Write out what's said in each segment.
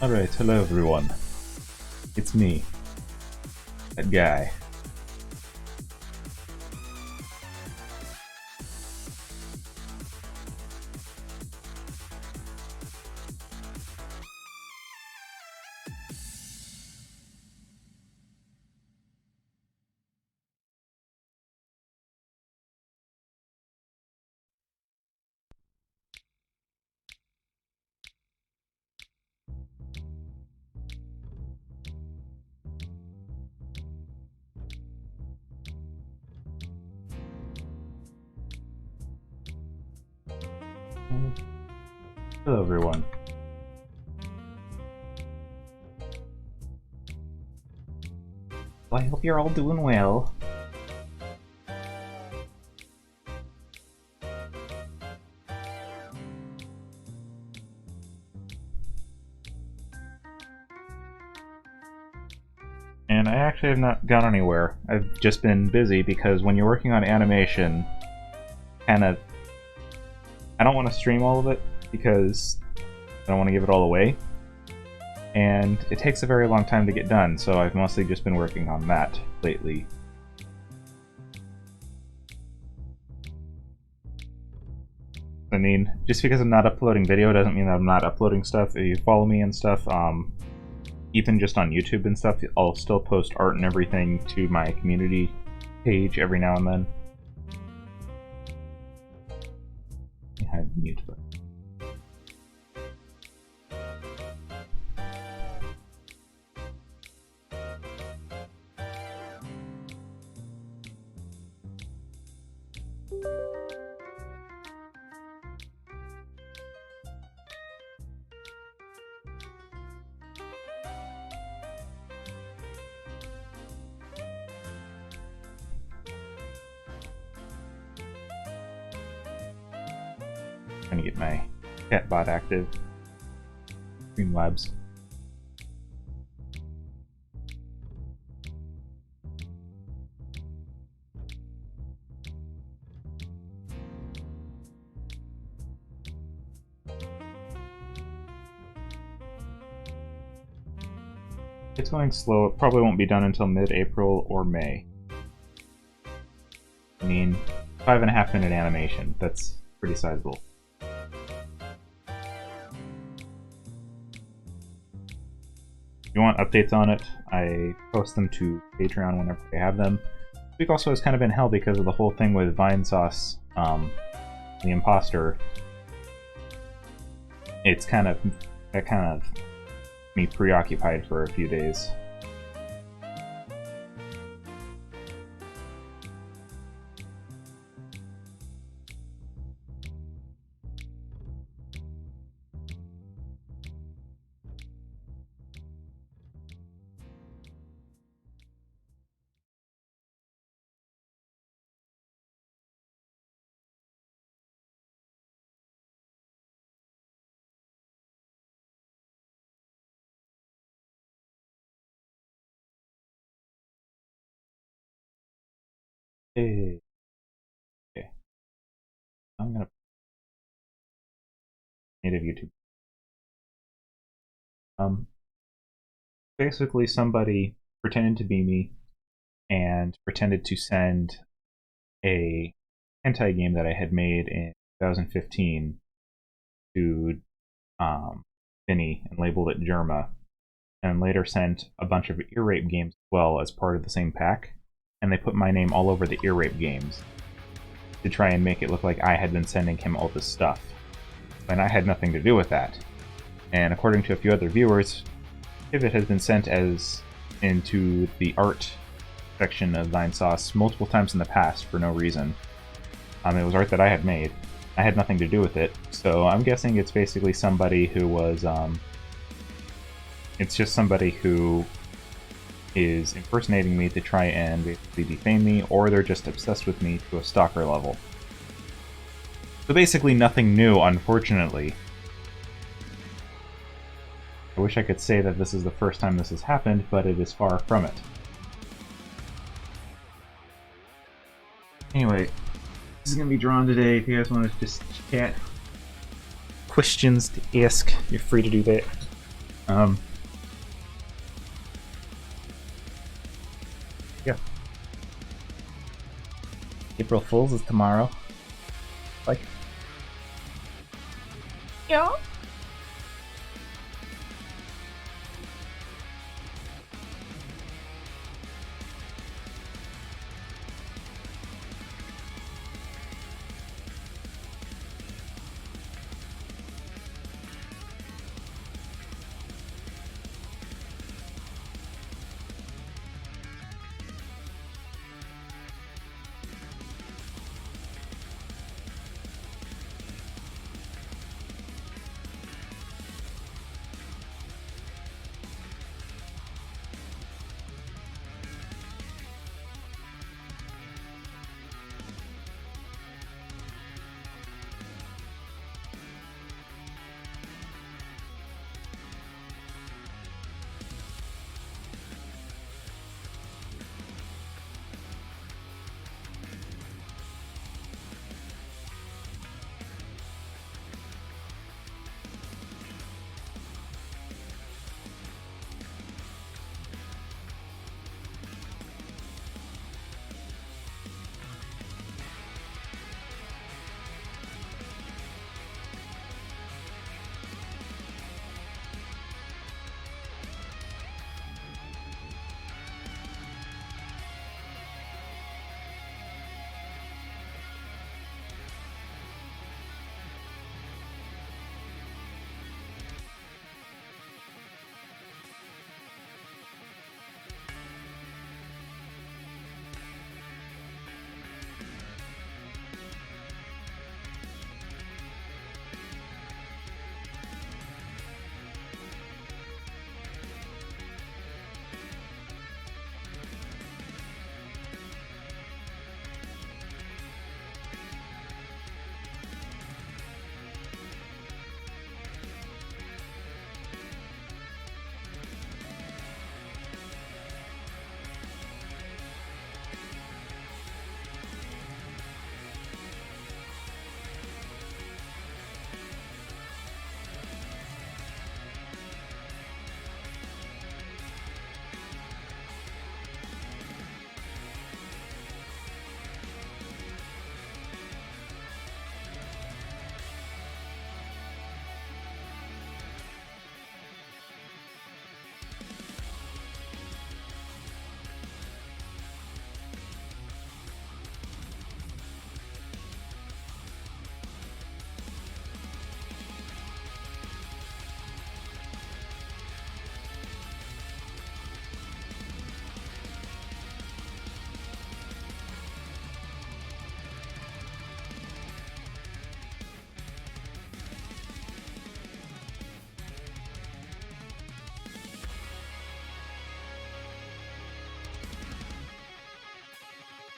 Alright, hello everyone. It's me. That guy. Hello everyone. Well, I hope you're all doing well. And I actually have not gone anywhere. I've just been busy because when you're working on animation, I don't want to stream all of it because I don't want to give it all away. And it takes a very long time to get done, so I've mostly just been working on that lately. I mean, just because I'm not uploading video doesn't mean that I'm not uploading stuff. If you follow me and stuff, even just on YouTube and stuff, I'll still post art and everything to my community page every now and then. I have mute button. Trying to get my chatbot active. Streamlabs. It's going slow. It probably won't be done until mid-April or May. I mean, 5.5 minute animation. That's pretty sizable. If you want updates on it, I post them to Patreon whenever I have them. This week also has kind of been hell because of the whole thing with Vinesauce, the imposter. That kind of me preoccupied for a few days. Hey. Okay. I'm gonna native YouTube. Basically somebody pretended to be me and pretended to send a hentai game that I had made in 2015 to Vinny and labeled it Germa, and later sent a bunch of ear rape games as well as part of the same pack, and they put my name all over the ear rape games to try and make it look like I had been sending him all this stuff. And I had nothing to do with that. And according to a few other viewers, Pivot has been sent as into the art section of Vinesauce multiple times in the past for no reason. It was art that I had made. I had nothing to do with it, so I'm guessing it's basically somebody who was, it's just somebody who is impersonating me to try and basically defame me, or they're just obsessed with me to a stalker level. So basically nothing new, unfortunately. I wish I could say that this is the first time this has happened, but it is far from it. Anyway, this is going to be drawn today. If you guys want to just chat, questions to ask, you're free to do that. Yeah. April Fool's is tomorrow. Like. Yeah.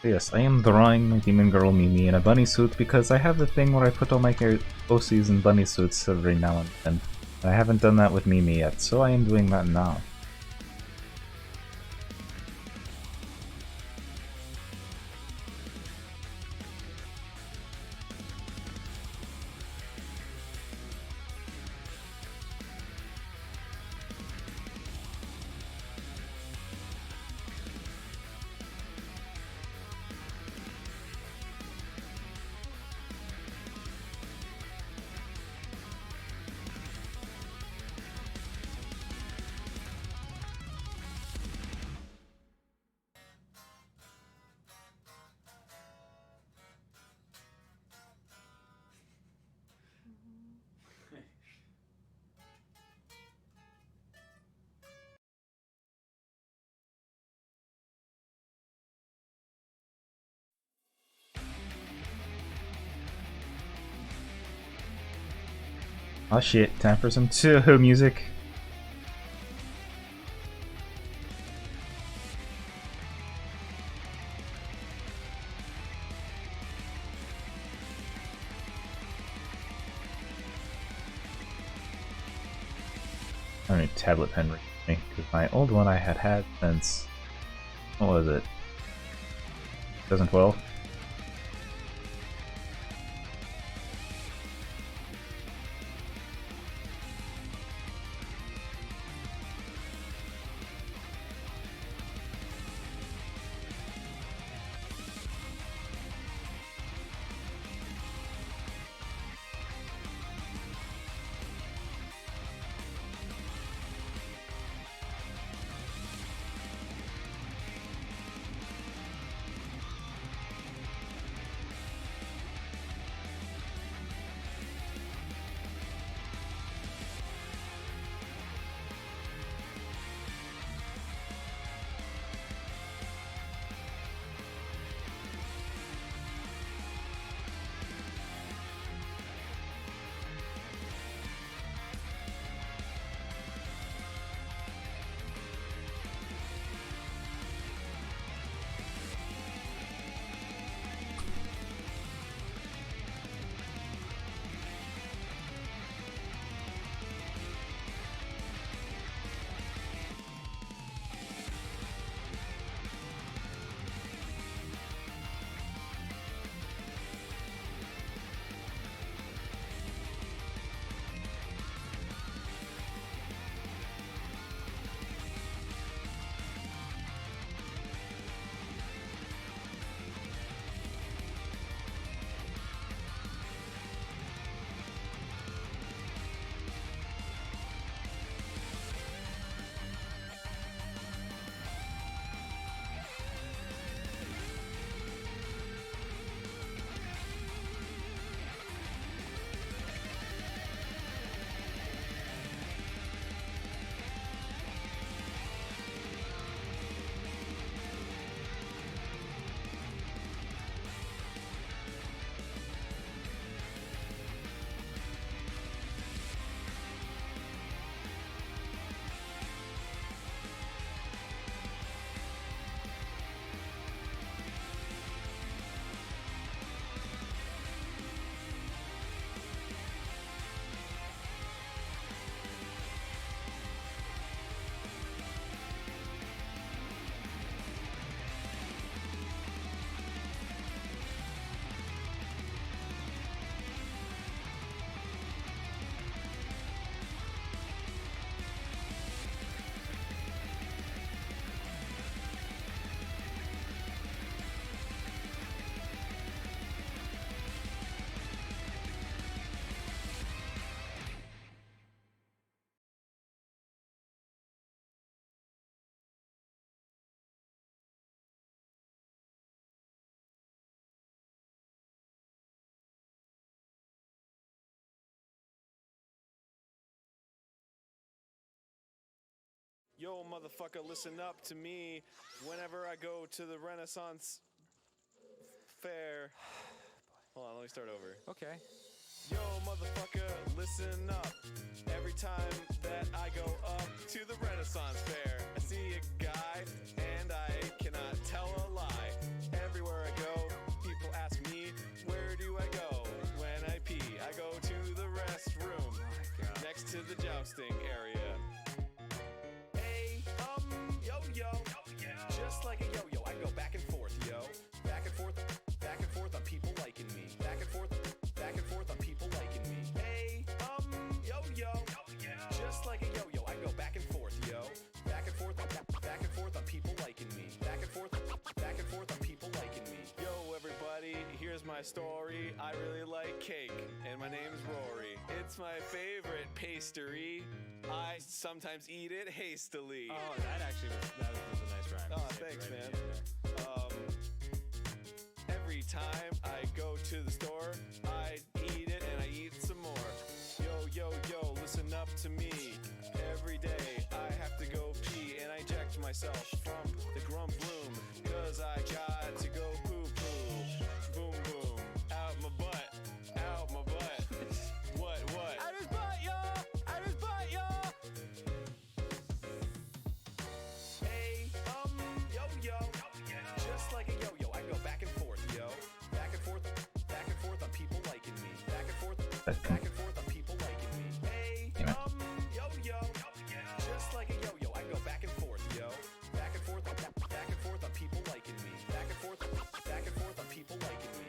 Yes, I am drawing my demon girl Mimi in a bunny suit because I have the thing where I put all my OCs in bunny suits every now and then. I haven't done that with Mimi yet, so I am doing that now. Oh shit, time for some Toho music. I need a tablet pen recently, because my old one I had since, what was it, 2012? Yo, motherfucker, listen up to me. Whenever I go to the Renaissance Fair. Hold on, let me start over. Okay. Yo, motherfucker, listen up. Every time that I go up to the Renaissance Fair, I see a guy and I cannot tell a lie. Everywhere I go, people ask me, where do I go when I pee? I go to the restroom next to the jousting area. Hey, yo-yo, just like a yo-yo, I go back and forth, yo. Back and forth on people liking me. Back and forth on people liking me. Hey, yo-yo, just like a yo-yo, I go back and forth, yo. Back and forth on people liking me. Back and forth on people liking me. Yo, everybody, here's my story. I really like cake, and my name's Rory. It's my favorite pastry. I sometimes eat it hastily. Oh, that was a nice rhyme. Oh, thanks, man. Every time I go to the store, I eat it and I eat some more. Yo, listen up to me. Every day I have to go pee and I eject myself from the grump room. Cause I got to go poo-poo. Boom, boom. Out my butt. What? Out his butt, y'all! Hey, yo-yo. Just like a yo-yo, I go back and forth, yo. Back and forth on people liking me. Back and forth on people liking me. Hey, yo-yo. Just like a yo-yo, I go back and forth, yo. Back and forth on people liking me. Back and forth on people liking me.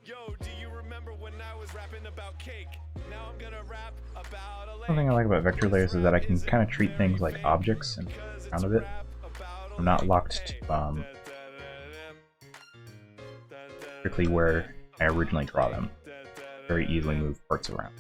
Yo, do you remember when I was rapping about cake? Now I'm gonna rap about a lake. One thing I like about vector layers is that I can kind of treat things like objects and out of it. I'm not locked to strictly where I originally draw them. Very easily move parts around.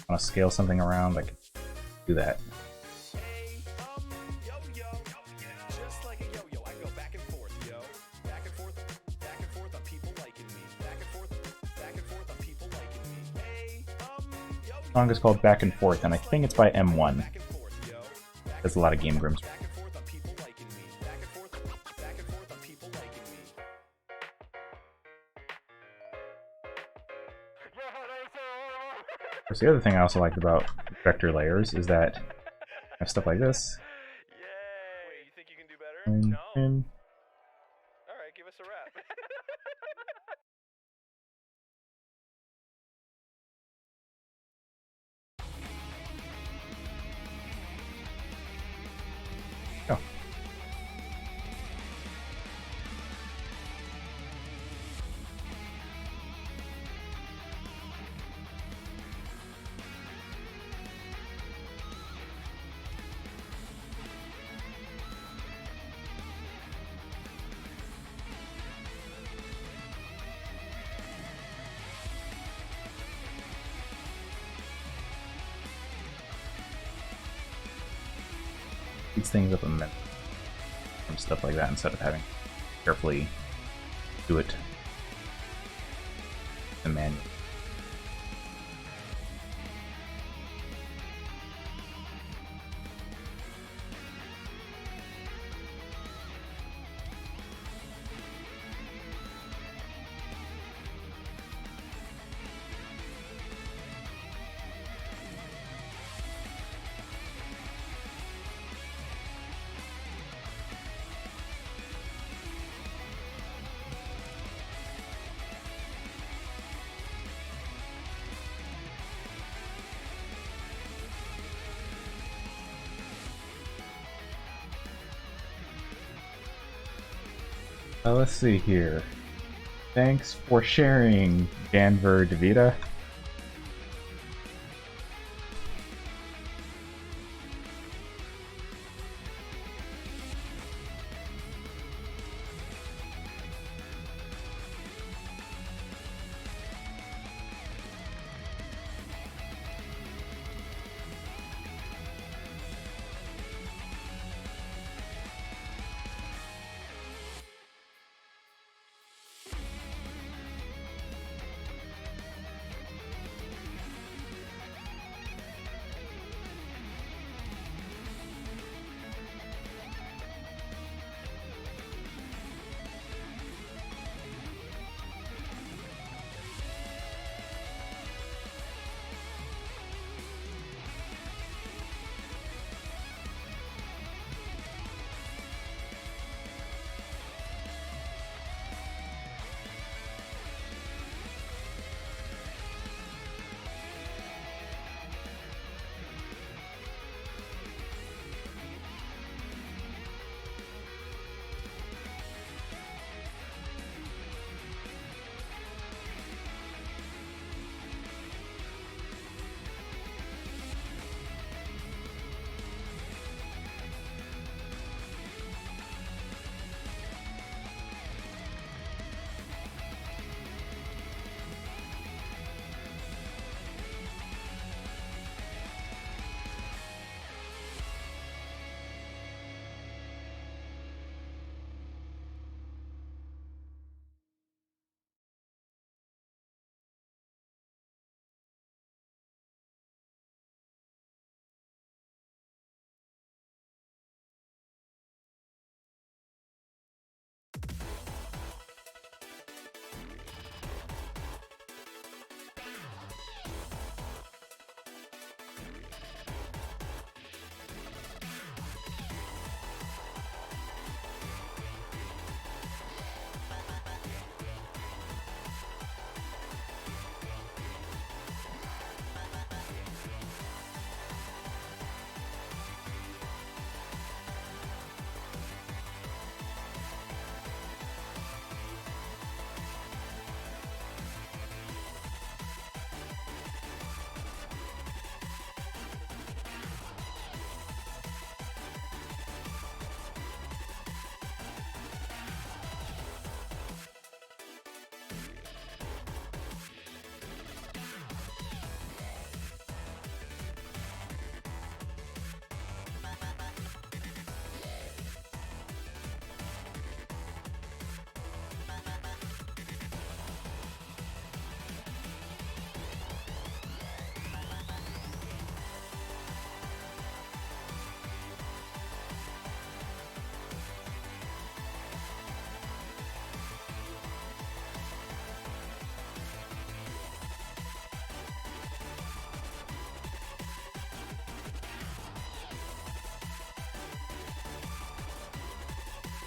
Want to scale something around, I can do that. Hey, yo-yo, just like a yo-yo, I go back and forth, yo. Back and forth on people liking me. Back and forth on people liking me. Hey, yo-yo. The song is called Back and Forth, and I think it's by M1. There's a lot of Game Grumps. Back and forth on people liking me. Back and forth on people liking me. Of course, the other thing I also liked about vector layers is that I have stuff like this. Yay! Wait, you think you can do better? No. Alright, give us a rap. Oh. Speeds things up a minute from stuff like that instead of having to carefully do it in the manual. Let's see here. Thanks for sharing, Danver Devita.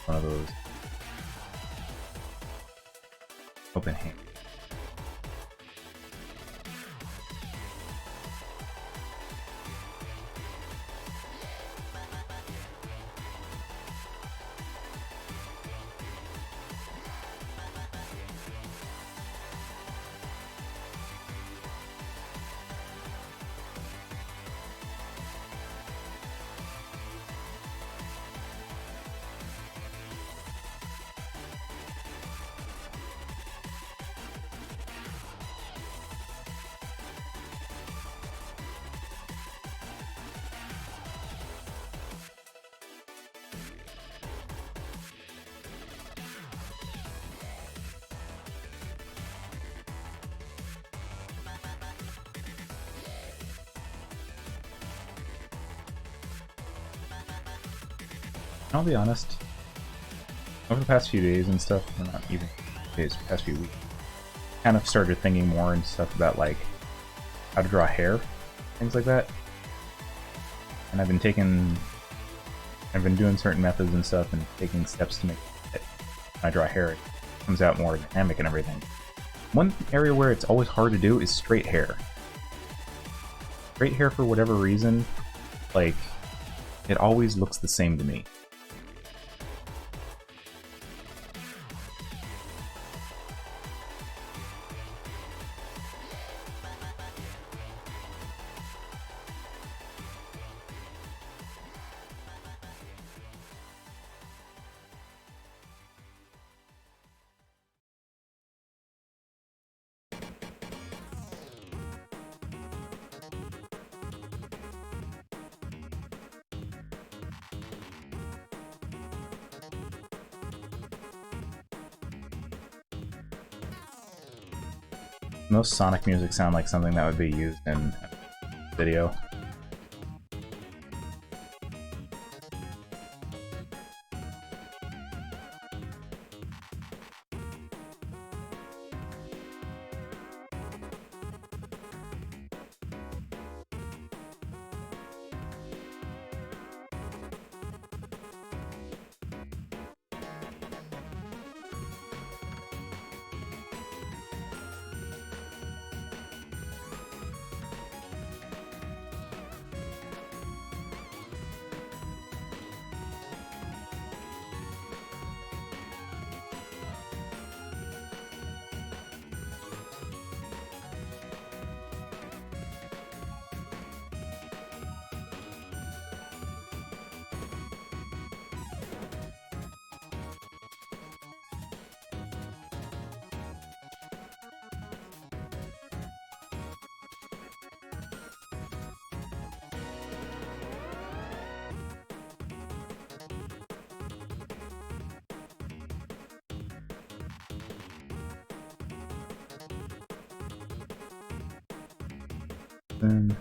One of those open hand. I'll be honest, over the past few days and stuff, or not even days, past few weeks, kind of started thinking more and stuff about like how to draw hair, things like that. And I've been doing certain methods and stuff and taking steps to make it, when I draw hair, it comes out more dynamic and everything. One area where it's always hard to do is straight hair. Straight hair, for whatever reason, like, it always looks the same to me. Most Sonic music sound like something that would be used in a video. Then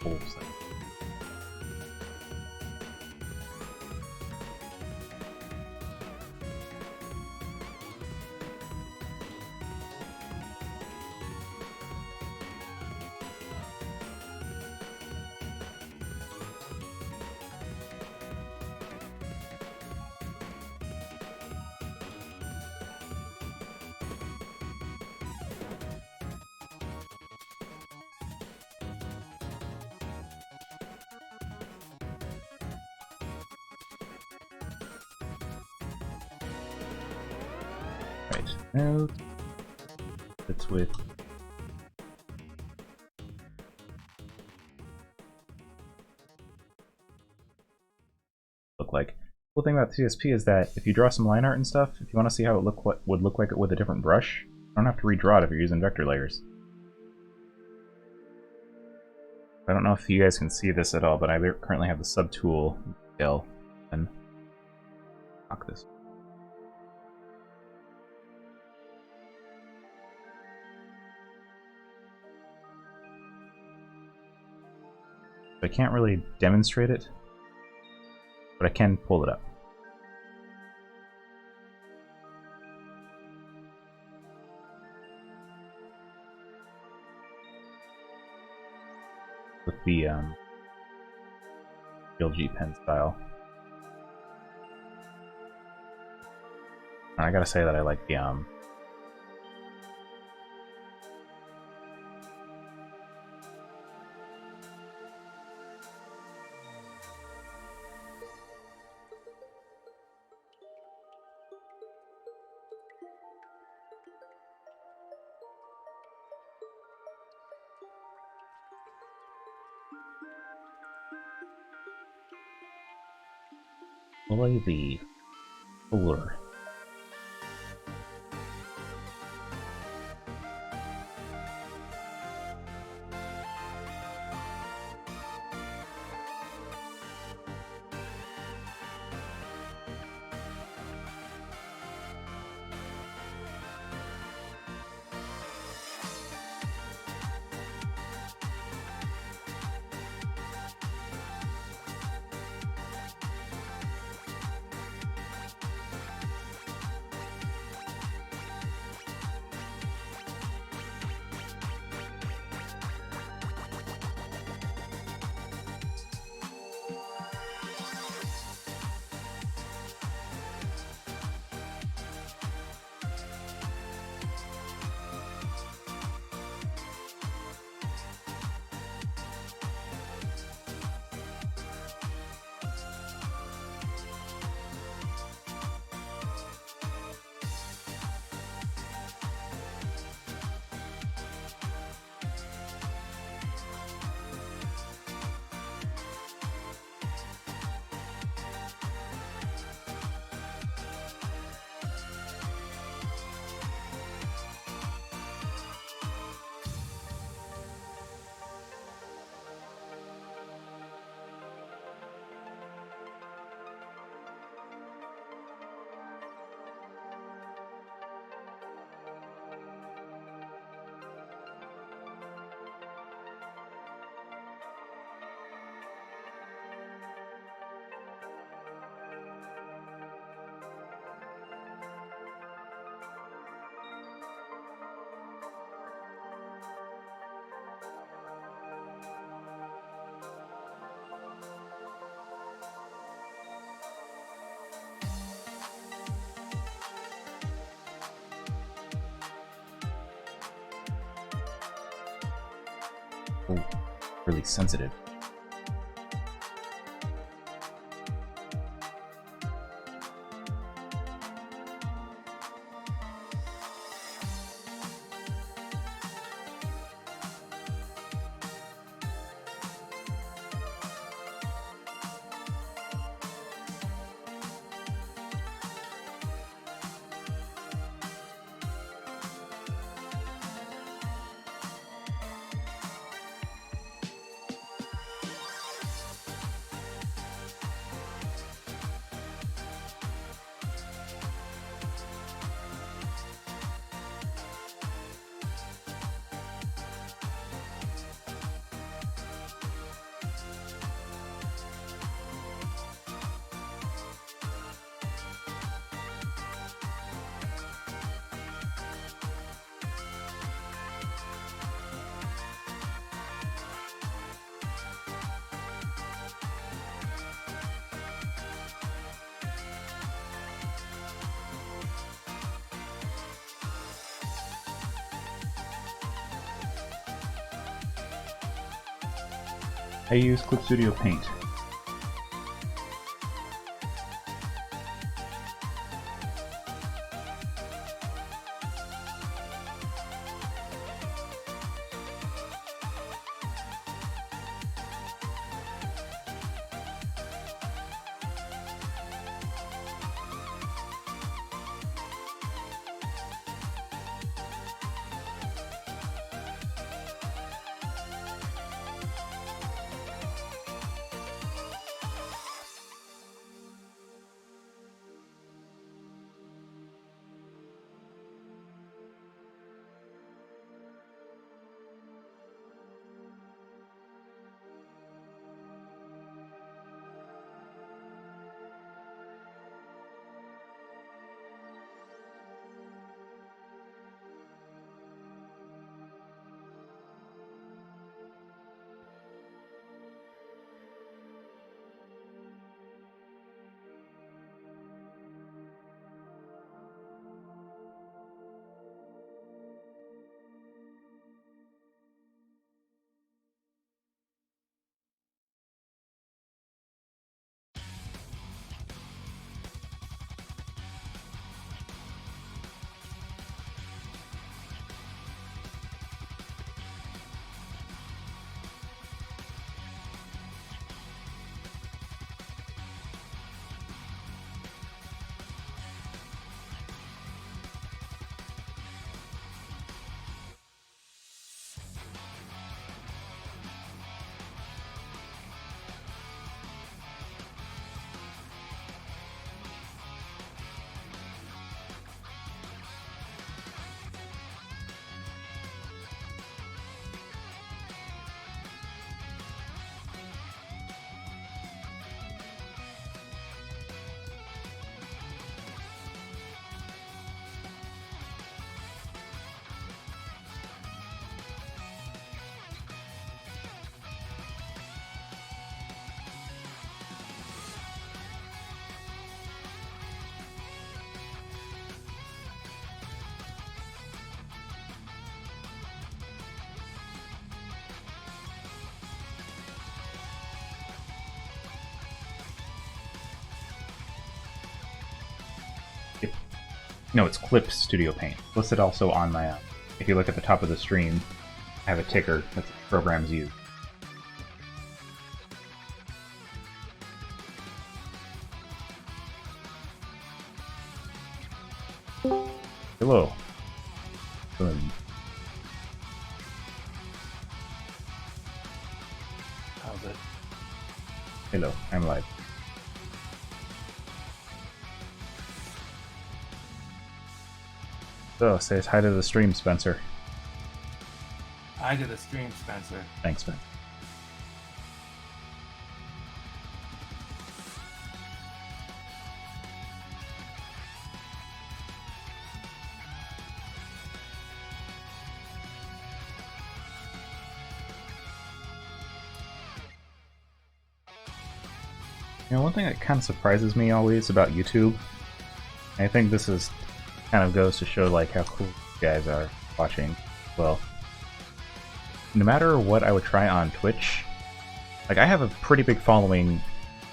whole set. Right, now it's with look like. Cool thing about TSP is that if you draw some line art and stuff, if you want to see how it would look like it with a different brush, you don't have to redraw it if you're using vector layers. I don't know if you guys can see this at all, but I currently have the subtool detail and knock this. I can't really demonstrate it, but I can pull it up. With the GLG pen style. And I gotta say that I like the fuller. Oh, really sensitive. I use Clip Studio Paint. No, it's Clip Studio Paint. Listed also on my if you look at the top of the stream, I have a ticker that the programs use. Hello. How's it? Hello, I'm live. So, say hi to the stream, Spencer. Hi to the stream, Spencer. Thanks, man. You know, one thing that kind of surprises me always about YouTube, and I think this is kind of goes to show like how cool you guys are watching. Well, no matter what I would try on Twitch, like I have a pretty big following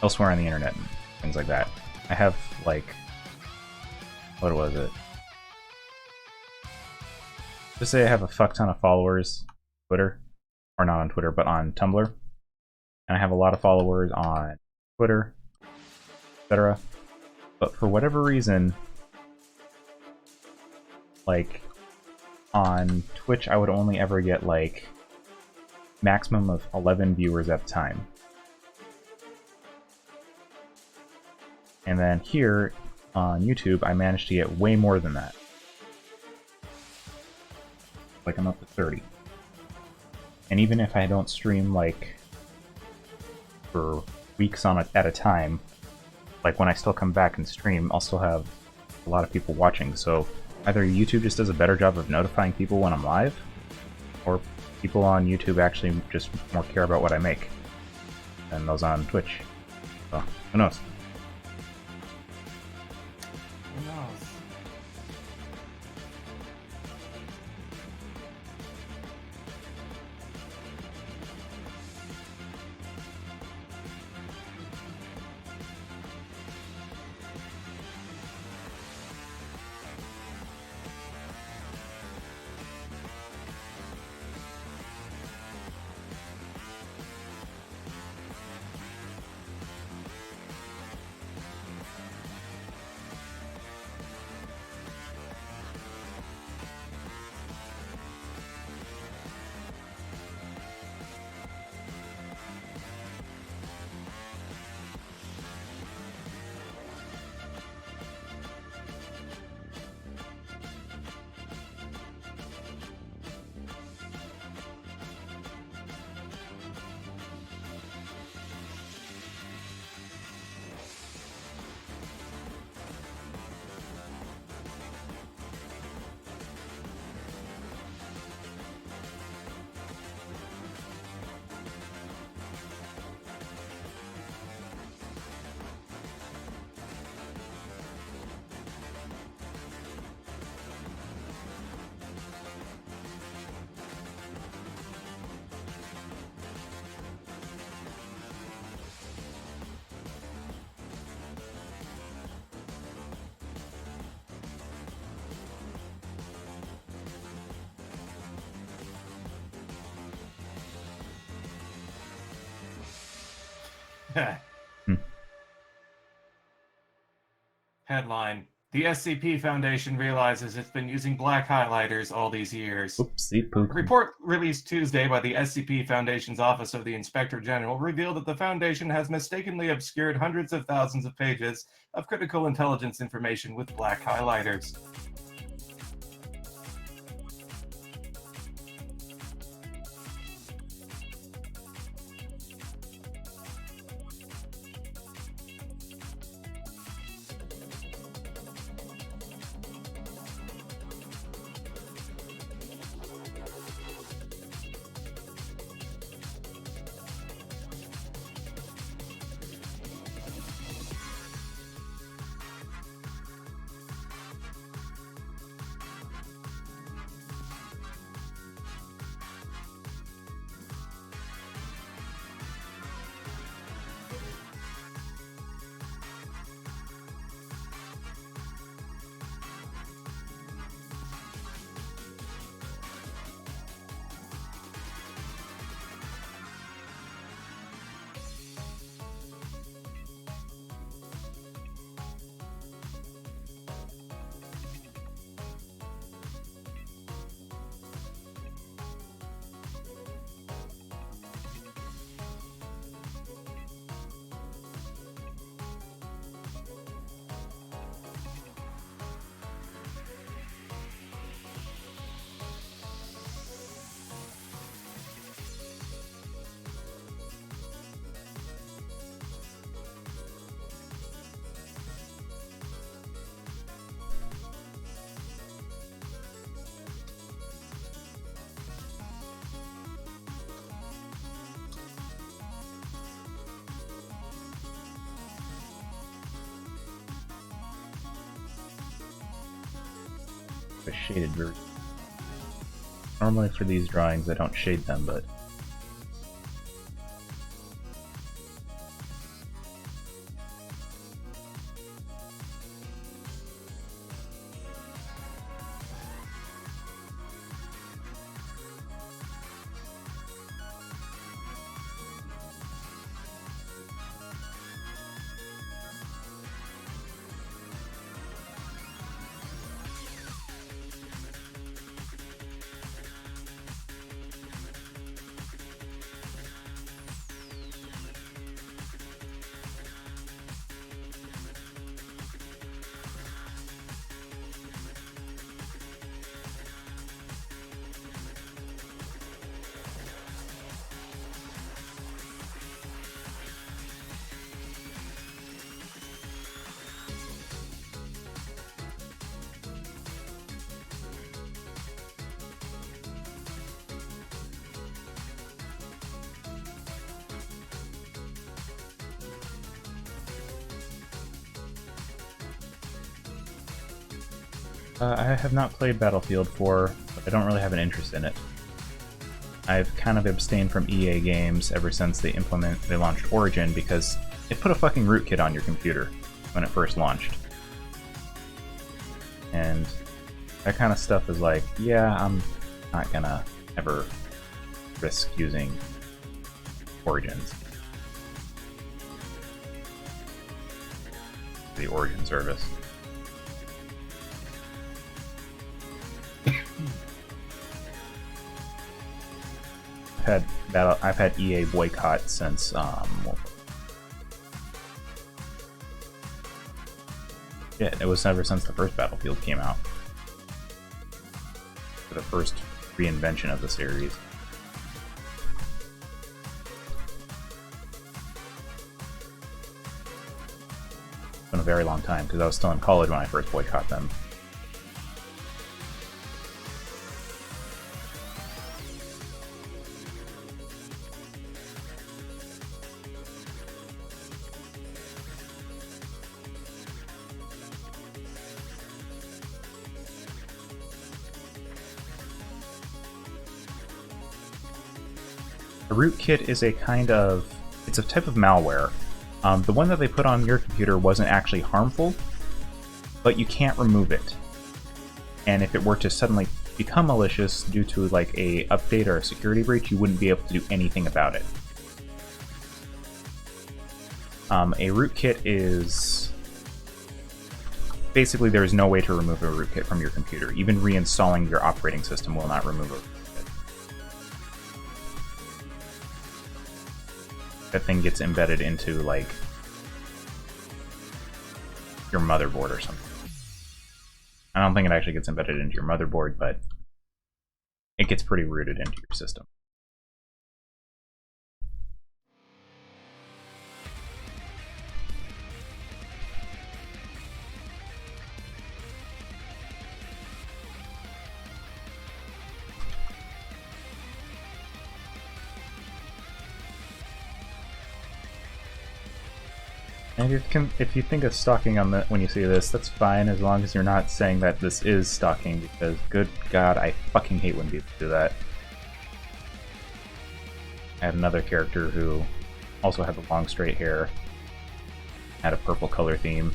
elsewhere on the internet and things like that. I have like, what was it? Just say I have a fuck ton of followers on Twitter, or not on Twitter, but on Tumblr, and I have a lot of followers on Twitter, etc. But for whatever reason, like on Twitch, I would only ever get like maximum of 11 viewers at a time. And then here on YouTube, I managed to get way more than that. Like I'm up to 30. And even if I don't stream like for weeks at a time, like when I still come back and stream, I'll still have a lot of people watching. So either YouTube just does a better job of notifying people when I'm live, or people on YouTube actually just more care about what I make than those on Twitch. So, who knows? Who knows? Headline: The SCP Foundation realizes it's been using black highlighters all these years. Oopsie A poop. report released Tuesday by the SCP Foundation's Office of the Inspector General revealed that the Foundation has mistakenly obscured hundreds of thousands of pages of critical intelligence information with black highlighters. A shaded version. Normally for these drawings I don't shade them, but I have not played Battlefield 4, but I don't really have an interest in it. I've kind of abstained from EA games ever since they launched Origin because it put a fucking rootkit on your computer when it first launched. And that kind of stuff is like, yeah, I'm not gonna ever risk using Origins. The Origin service. I've had EA boycott since yeah, it was ever since the first Battlefield came out. For the first reinvention of the series. It's been a very long time because I was still in college when I first boycotted them. A rootkit is it's a type of malware. The one that they put on your computer wasn't actually harmful, but you can't remove it. And if it were to suddenly become malicious due to like a update or a security breach, you wouldn't be able to do anything about it. A rootkit is... Basically, there is no way to remove a rootkit from your computer. Even reinstalling your operating system will not remove it. That thing gets embedded into, like, your motherboard or something. I don't think it actually gets embedded into your motherboard, but it gets pretty rooted into your system. And if you think of stalking on when you see this, that's fine, as long as you're not saying that this is stalking, because good god, I fucking hate when people do that. I had another character who also had the long straight hair, had a purple color theme.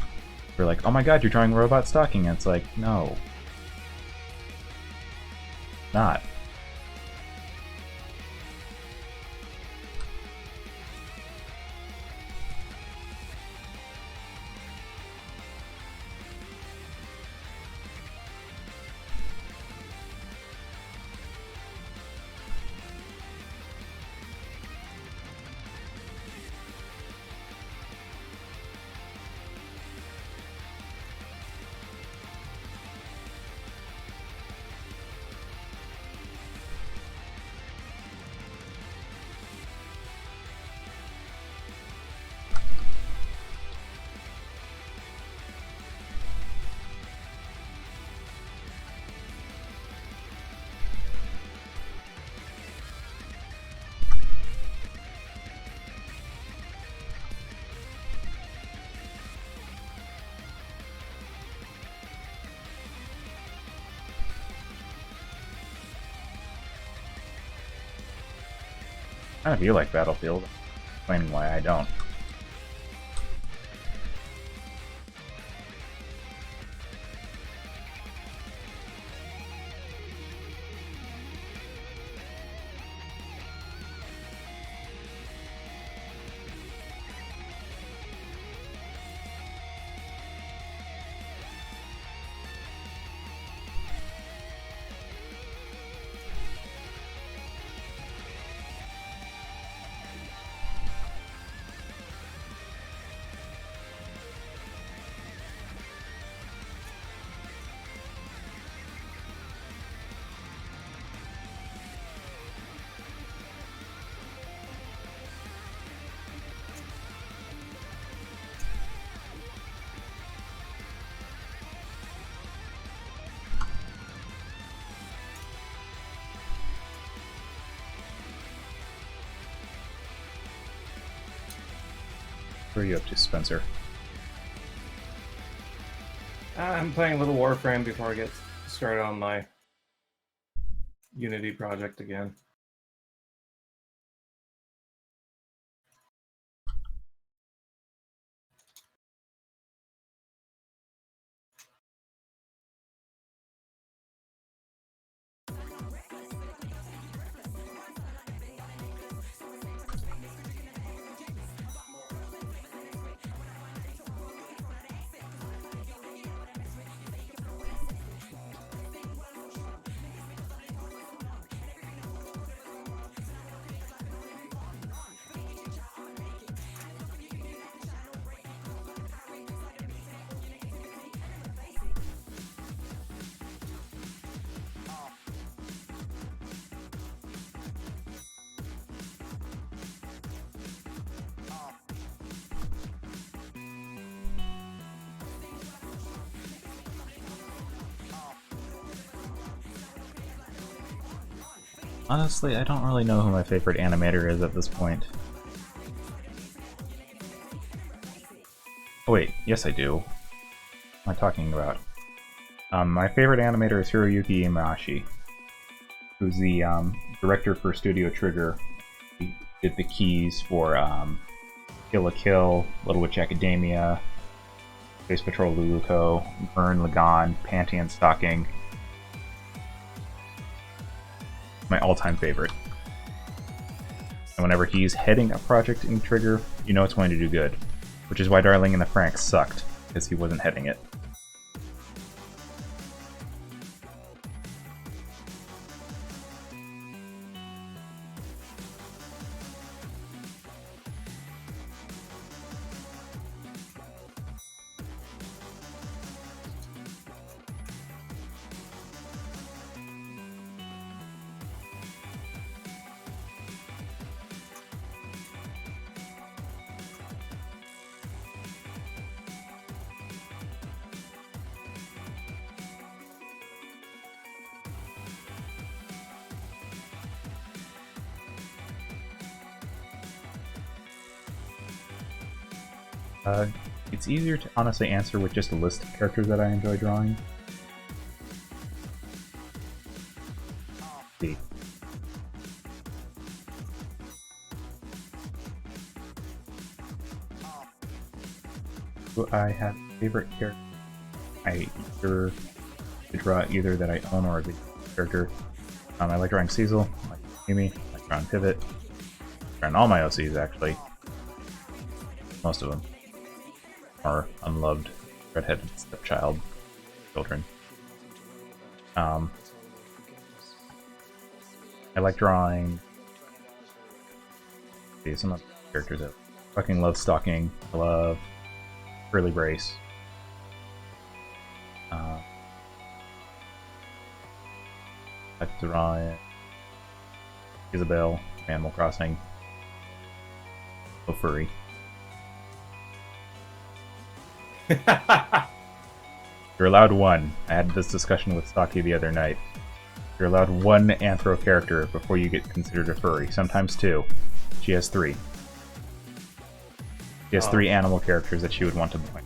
They're like, oh my god, you're drawing robot stalking, and it's like, no. Not. Kind of you like Battlefield. Explaining why I don't. What are you up to, Spencer? I'm playing a little Warframe before I get started on my Unity project again. Honestly, I don't really know who my favorite animator is at this point. Oh wait, yes I do. What am I talking about? My favorite animator is Hiroyuki Imaishi, who's the director for Studio Trigger. He did the keys for Kill la Kill, Little Witch Academia, Space Patrol Luluko, Burn Lagann, Panty and Stocking. My all-time favorite. And whenever he's heading a project in Trigger, you know it's going to do good. Which is why Darling in the Franxx sucked, because he wasn't heading it. It's easier to honestly answer with just a list of characters that I enjoy drawing. See. Do I have a favorite character? I either draw either that I own or a good character. I like drawing Cecil, I like Amy, I like drawing Pivot, I like drawing all my OCs actually. Most of them are unloved, redheaded stepchild children. I like drawing. See, some of the characters that fucking love Stalking. I love Curly Brace. I like drawing Isabelle, Animal Crossing. No furry. You're allowed one. I had this discussion with Stocky the other night. You're allowed one anthro character before you get considered a furry. Sometimes two. She has three. She has three animal characters that she would want to play.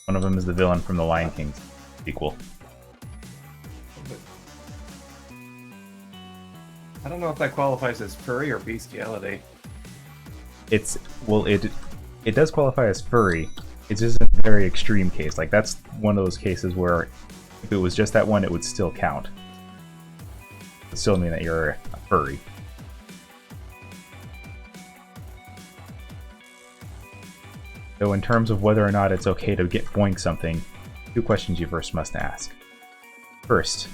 One of them is the villain from the Lion King sequel. I don't know if that qualifies as furry or bestiality. It's well, it does qualify as furry. It's just a very extreme case. Like that's one of those cases where if it was just that one, it would still count. It would still mean that you're a furry. So in terms of whether or not it's okay to get boink something, two questions you first must ask. First,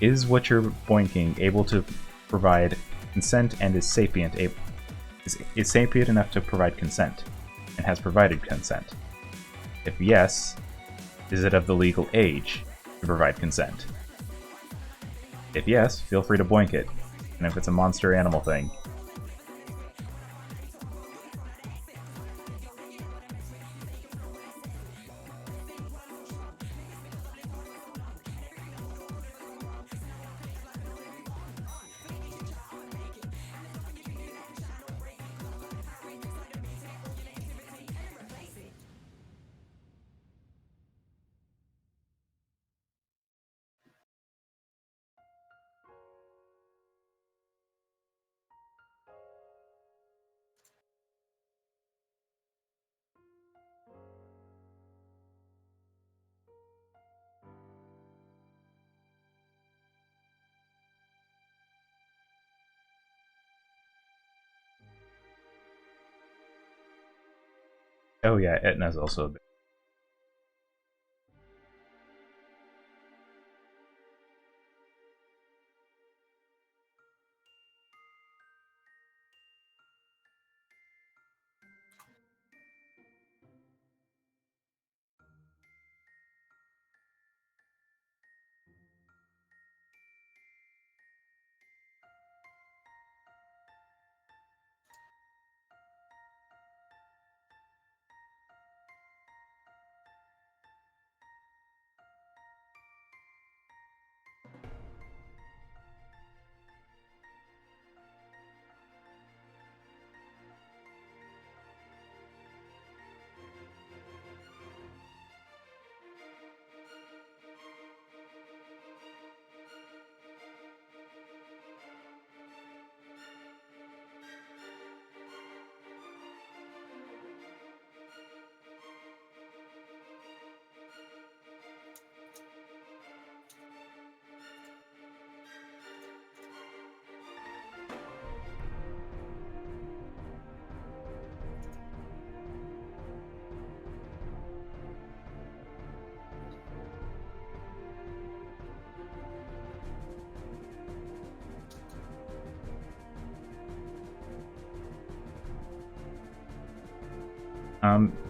is what you're boinking able to provide consent and is sapient enough to provide consent and has provided consent? If yes, is it of the legal age to provide consent? If yes, feel free to boink it. And if it's a monster animal thing, oh yeah, Etna's also a bit.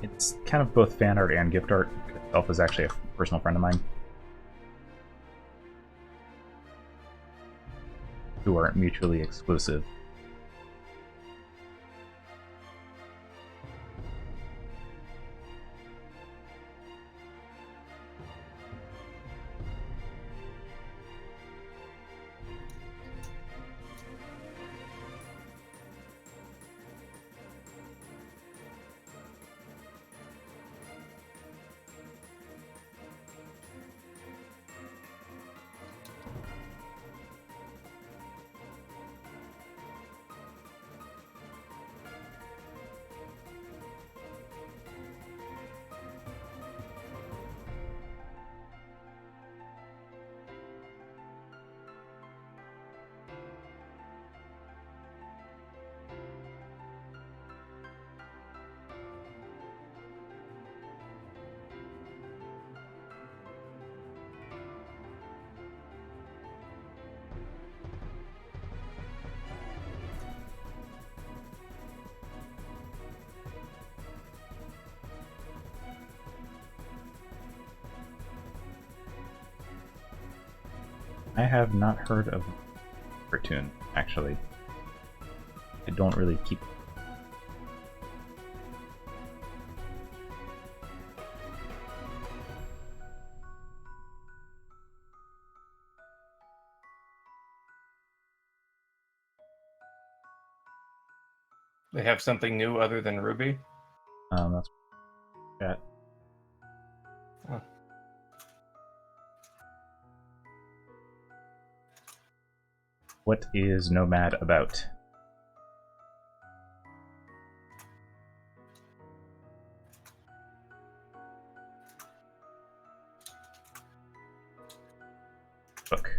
It's kind of both fan art and gift art. Elf is actually a personal friend of mine who aren't mutually exclusive. I have not heard of cartoon, actually. I don't really keep. They have something new other than Ruby? That's that. Huh. What is Nomad about? Book.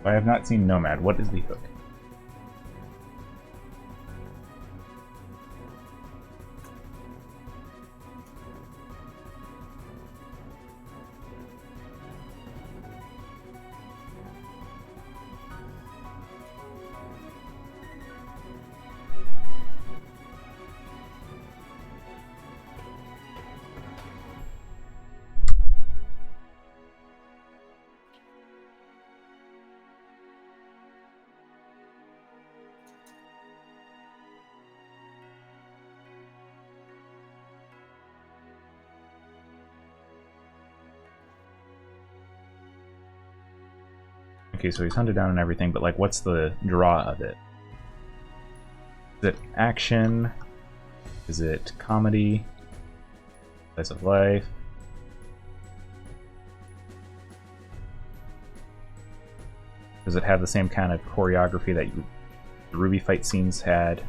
I have not seen Nomad. What is the hook? Okay, so he's hunted down and everything, but like, what's the draw of it? Is it action? Is it comedy? Slice of life? Does it have the same kind of choreography that the Ruby fight scenes had?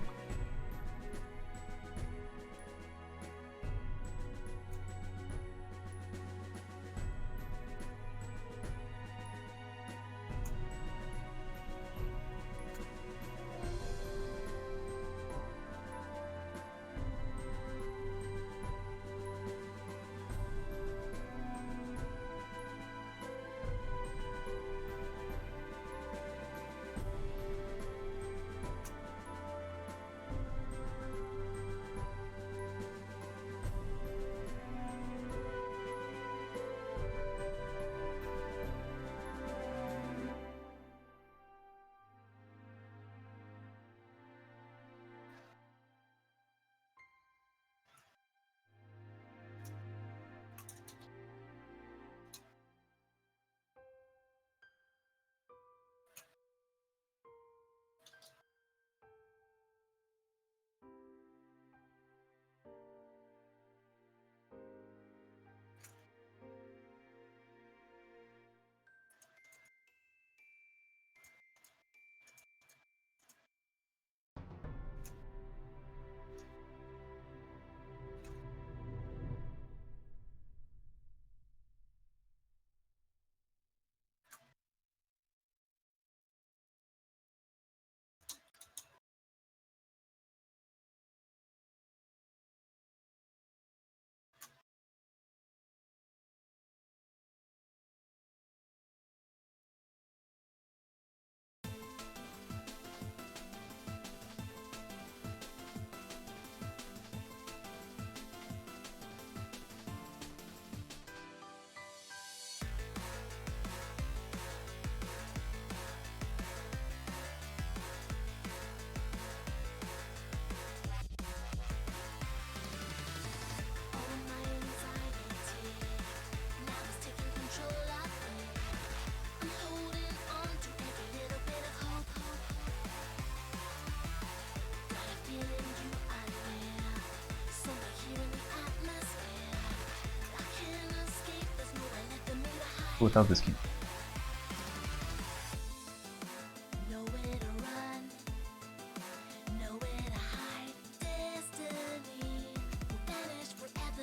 Without this key.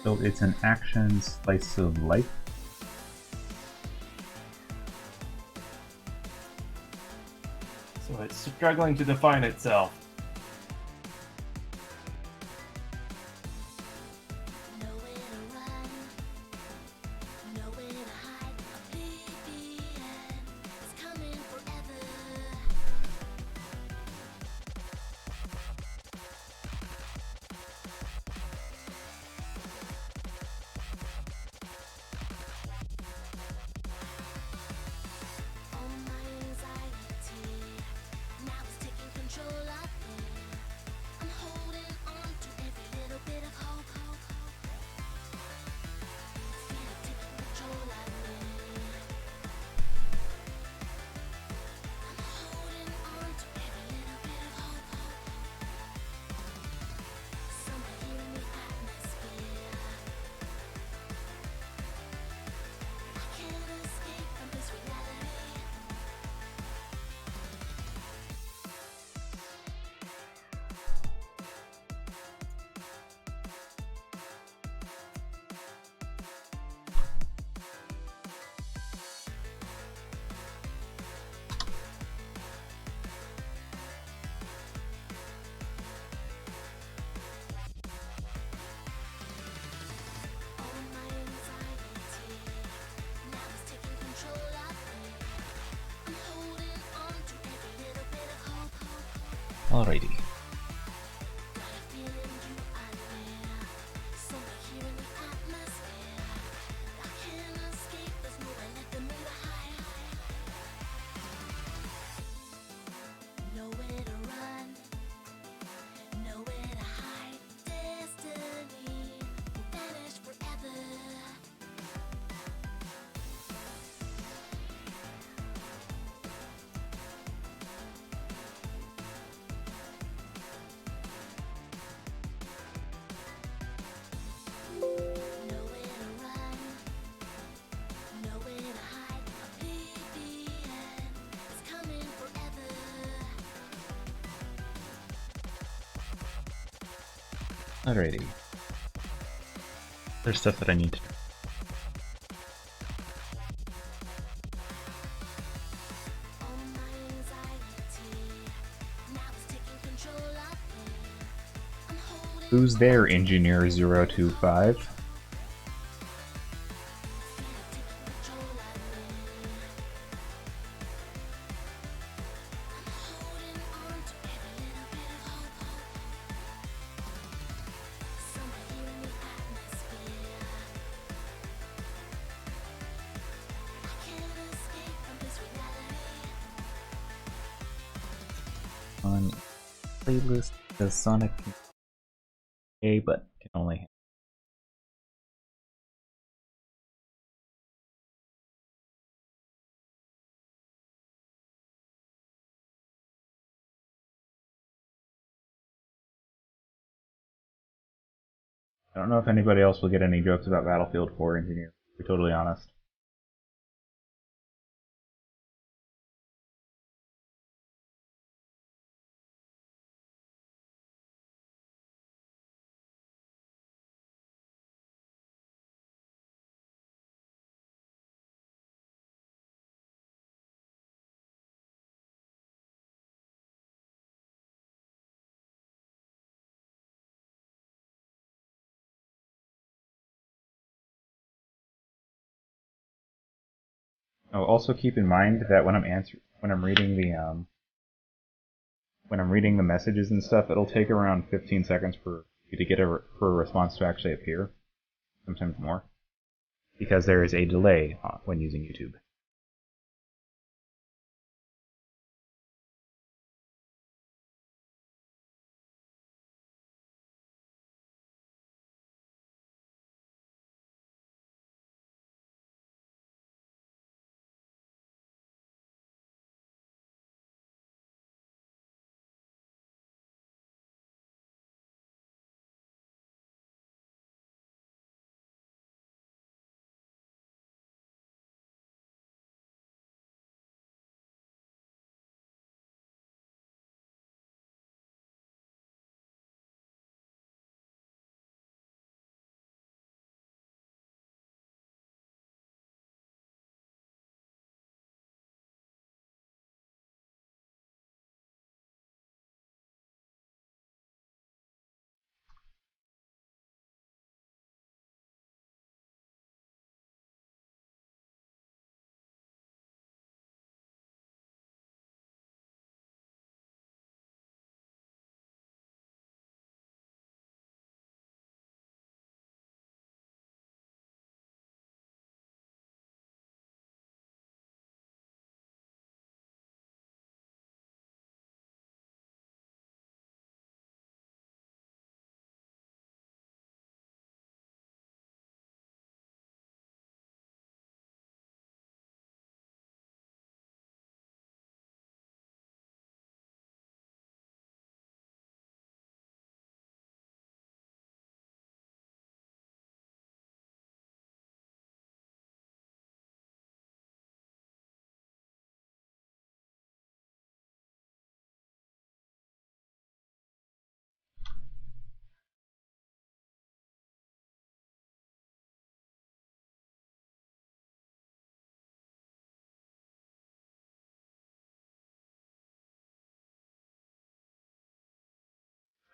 So it's an action slice of life. So it's struggling to define itself. Alrighty. Alrighty. There's stuff that I need to do. Who's there, Engineer 025? On playlist says Sonic A, but can only. I don't know if anybody else will get any jokes about Battlefield 4 Engineer, to be totally honest. Oh, also keep in mind that when I'm reading the messages and stuff, it'll take around 15 seconds for you to get for a response to actually appear, sometimes more, because there is a delay when using YouTube.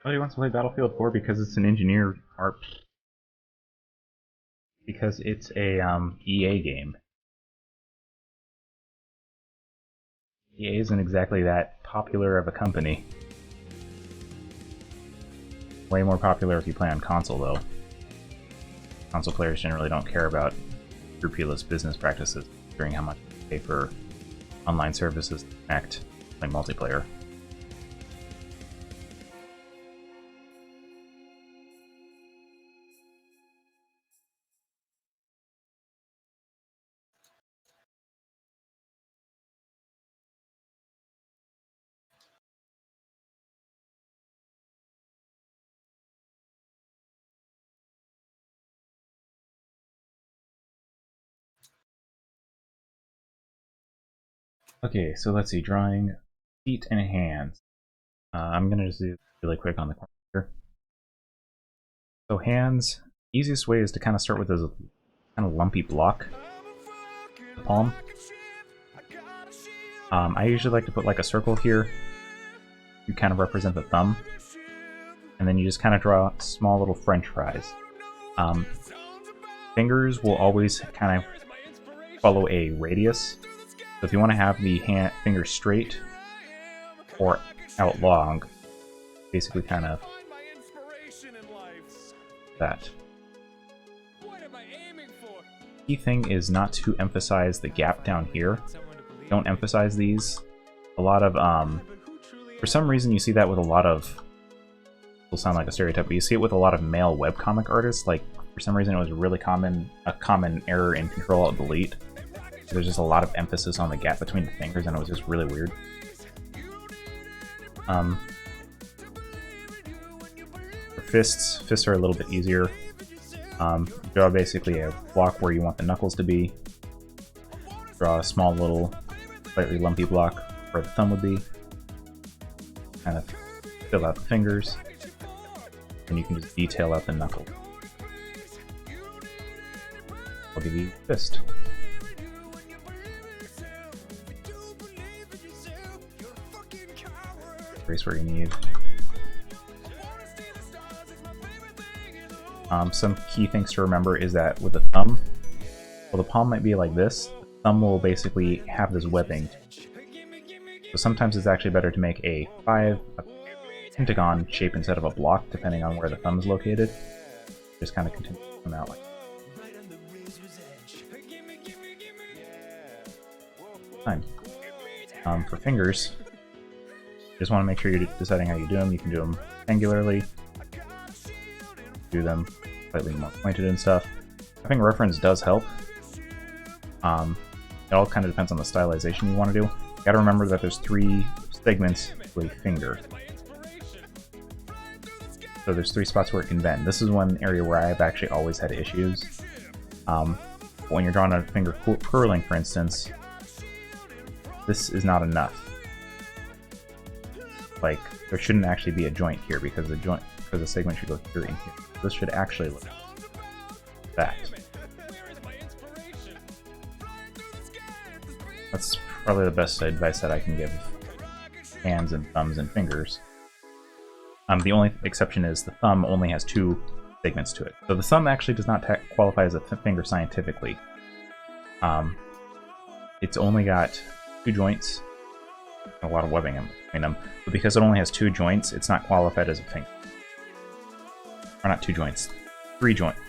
Oh, he wants to play Battlefield 4 because it's an engineer art. Because it's a EA game. EA isn't exactly that popular of a company. Way more popular if you play on console, though. Console players generally don't care about scrupulous business practices during how much you pay for online services to connect, play multiplayer. Okay, so let's see, drawing feet and hands. I'm gonna just do really quick on the corner here. So hands, easiest way is to kind of start with this kind of lumpy block, the palm. I usually like to put like a circle here. You kind of represent the thumb, and then you just kind of draw small little French fries. Fingers will always kind of follow a radius. So if you want to have the finger straight or out long, basically kind of that. Key thing is not to emphasize the gap down here. Don't emphasize these. A lot of, for some reason you see that with a lot of, will sound like a stereotype, but you see it with a lot of male webcomic artists. Like, for some reason it was a common error in Control-Alt-Delete. There's just a lot of emphasis on the gap between the fingers, and it was just really weird. For fists are a little bit easier. Draw basically a block where you want the knuckles to be. Draw a small little, slightly lumpy block where the thumb would be. Kind of fill out the fingers, and you can just detail out the knuckle. I'll give you fist. Trace where you need. Some key things to remember is that with the thumb, well, the palm might be like this. The thumb will basically have this webbing. So sometimes it's actually better to make a pentagon shape instead of a block, depending on where the thumb is located. Just kind of continue to come out like that. Fine. For fingers, just want to make sure you're deciding how you do them. You can do them angularly, do them slightly more pointed and stuff. Having reference does help. It all kind of depends on the stylization you want to do. You gotta remember that there's 3 segments to a finger. So there's 3 spots where it can bend. This is one area where I've actually always had issues. When you're drawing a finger curling, for instance, this is not enough. Like, there shouldn't actually be a joint here because the segment should go here and here. This should actually look like that. That's probably the best advice that I can give hands and thumbs and fingers. The only exception is the thumb only has 2 segments to it. So the thumb actually does not qualify as a finger scientifically. It's only got 2 joints, a lot of webbing in between them, but because it only has 2 joints, it's not qualified as a finger. Or not 2 joints, 3 joints.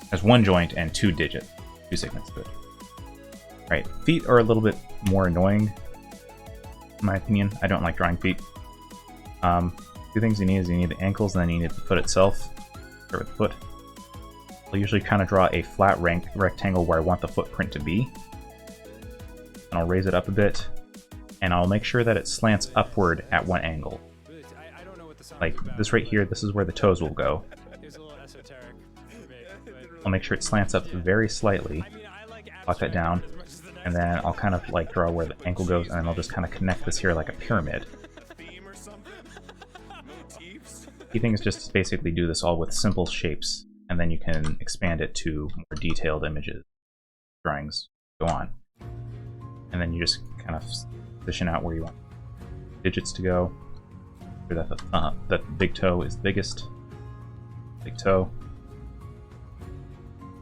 It has 1 joint and 2 digits, 2 segments to it. Right, feet are a little bit more annoying, in my opinion. I don't like drawing feet. 2 things you need is you need the ankles and then you need the foot itself. Start with the foot. I'll usually kind of draw a flat rectangle where I want the footprint to be. And I'll raise it up a bit, and I'll make sure that it slants upward at one angle. Like this right here, this is where the toes will go. I'll make sure it slants up very slightly, lock that down, and then I'll kind of like draw where the ankle goes, and then I'll just kind of connect this here like a pyramid. Key thing is just to basically do this all with simple shapes, and then you can expand it to more detailed images, drawings, go on. And then you just kind of position out where you want digits to go. Sure that the big toe is the biggest. Big toe.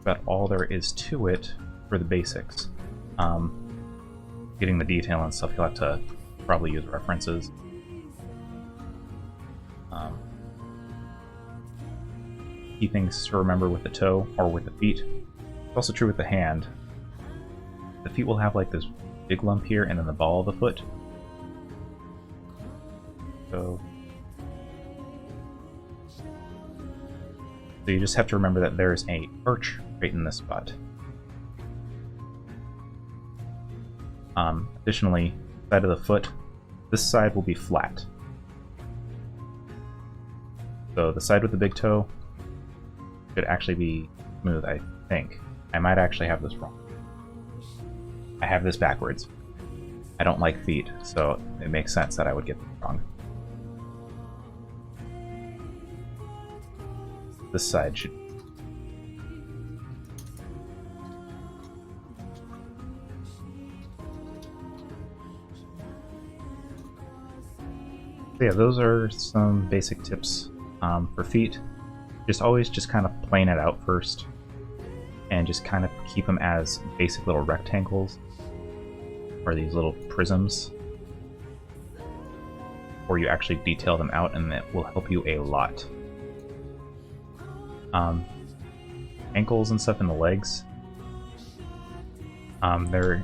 About all there is to it for the basics. Getting the detail and stuff, you'll have to probably use references. Key things to remember with the toe or with the feet. It's also true with the hand. The feet will have like this big lump here and then the ball of the foot. So you just have to remember that there's a arch right in this spot. Additionally, side of the foot, this side will be flat. So the side with the big toe should actually be smooth, I think. I might actually have this wrong. I have this backwards. I don't like feet, so it makes sense that I would get this wrong. This side should... So yeah, those are some basic tips for feet. Always just kind of plane it out first, and just kind of keep them as basic little rectangles, or these little prisms, or you actually detail them out, and that will help you a lot. Ankles and stuff in the legs, the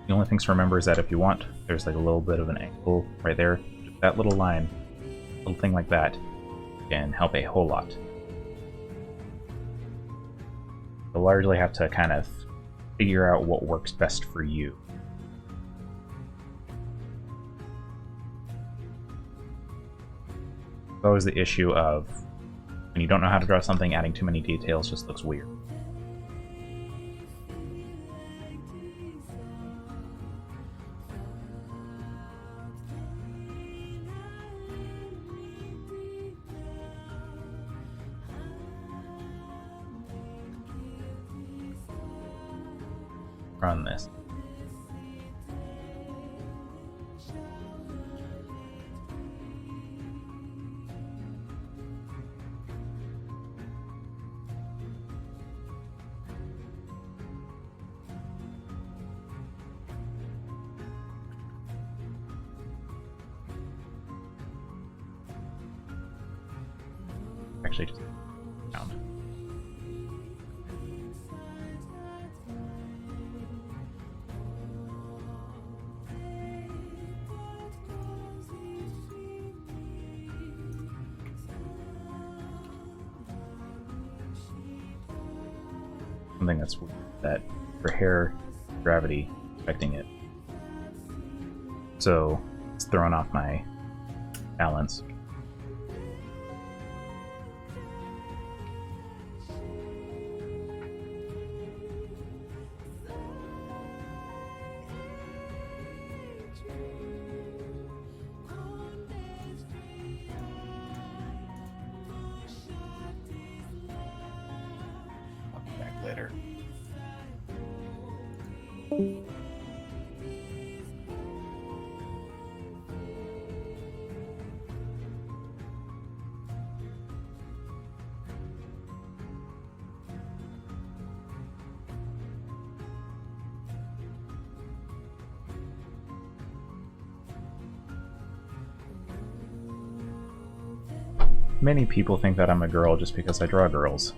only things to remember is that if you want, there's like a little bit of an ankle right there. That little line, little thing like that, can help a whole lot. You'll largely have to kind of figure out what works best for you. There's always the issue of when you don't know how to draw something, adding too many details just looks weird. Run this. Actually, just down. Something that's weird, that for hair, gravity affecting it. So it's throwing off my balance. I'll be back later. Many people think that I'm a girl just because I draw girls.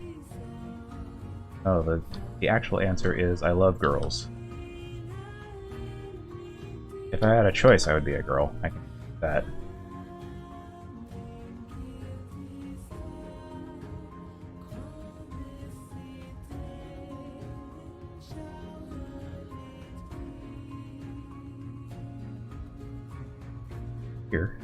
Oh, the actual answer is I love girls. If I had a choice, I would be a girl. I can do that. Here.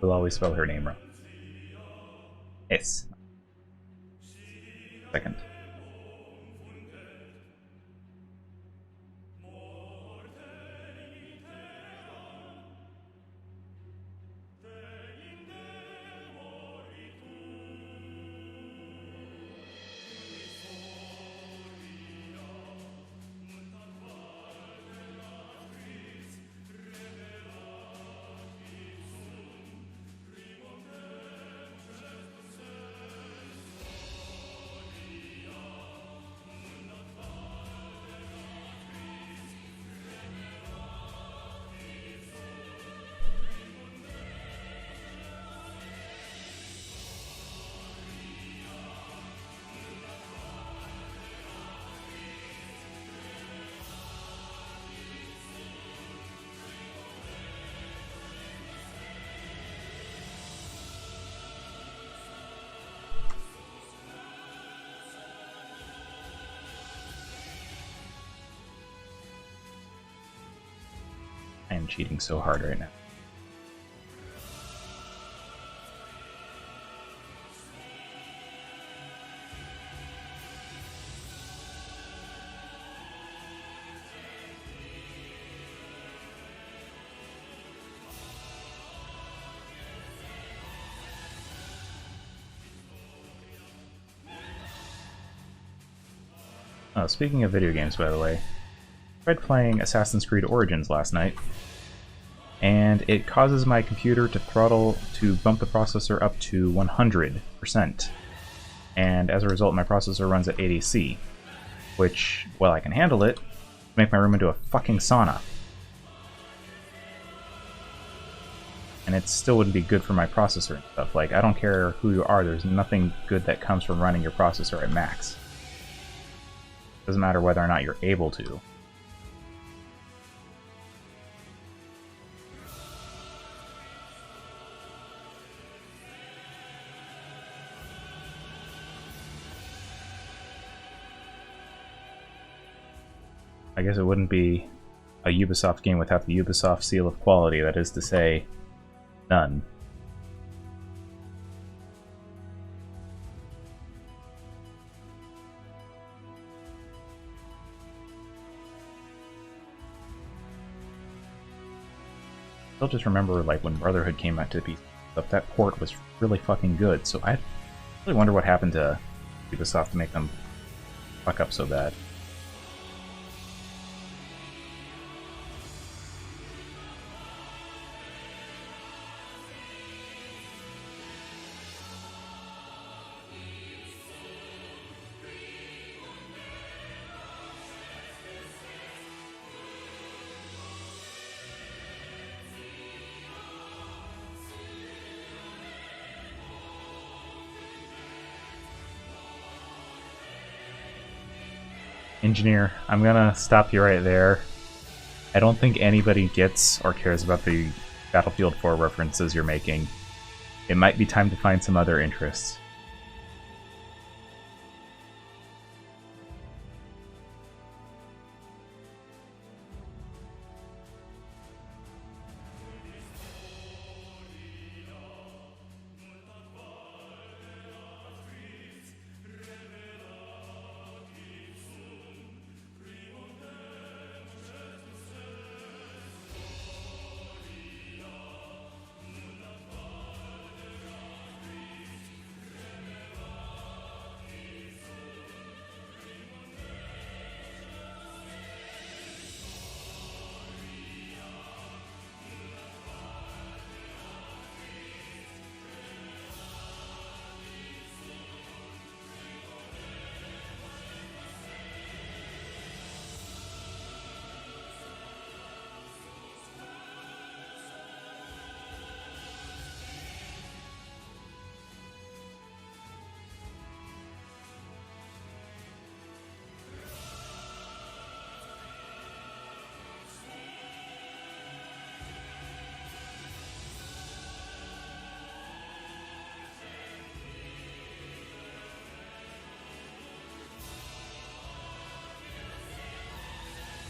We'll always spell her name wrong. S. Second. I am cheating so hard right now. Oh, speaking of video games, by the way, I tried playing Assassin's Creed Origins last night, and it causes my computer to throttle to bump the processor up to 100%. And as a result, my processor runs at 80C, which, while I can handle it, make my room into a fucking sauna. And it still wouldn't be good for my processor and stuff. Like, I don't care who you are, there's nothing good that comes from running your processor at max. Doesn't matter whether or not you're able to. I guess it wouldn't be a Ubisoft game without the Ubisoft seal of quality, that is to say, none. I'll just remember, like, when Brotherhood came out to PC, that port was really fucking good, so I really wonder what happened to Ubisoft to make them fuck up so bad. Engineer, I'm gonna stop you right there. I don't think anybody gets or cares about the Battlefield 4 references you're making. It might be time to find some other interests.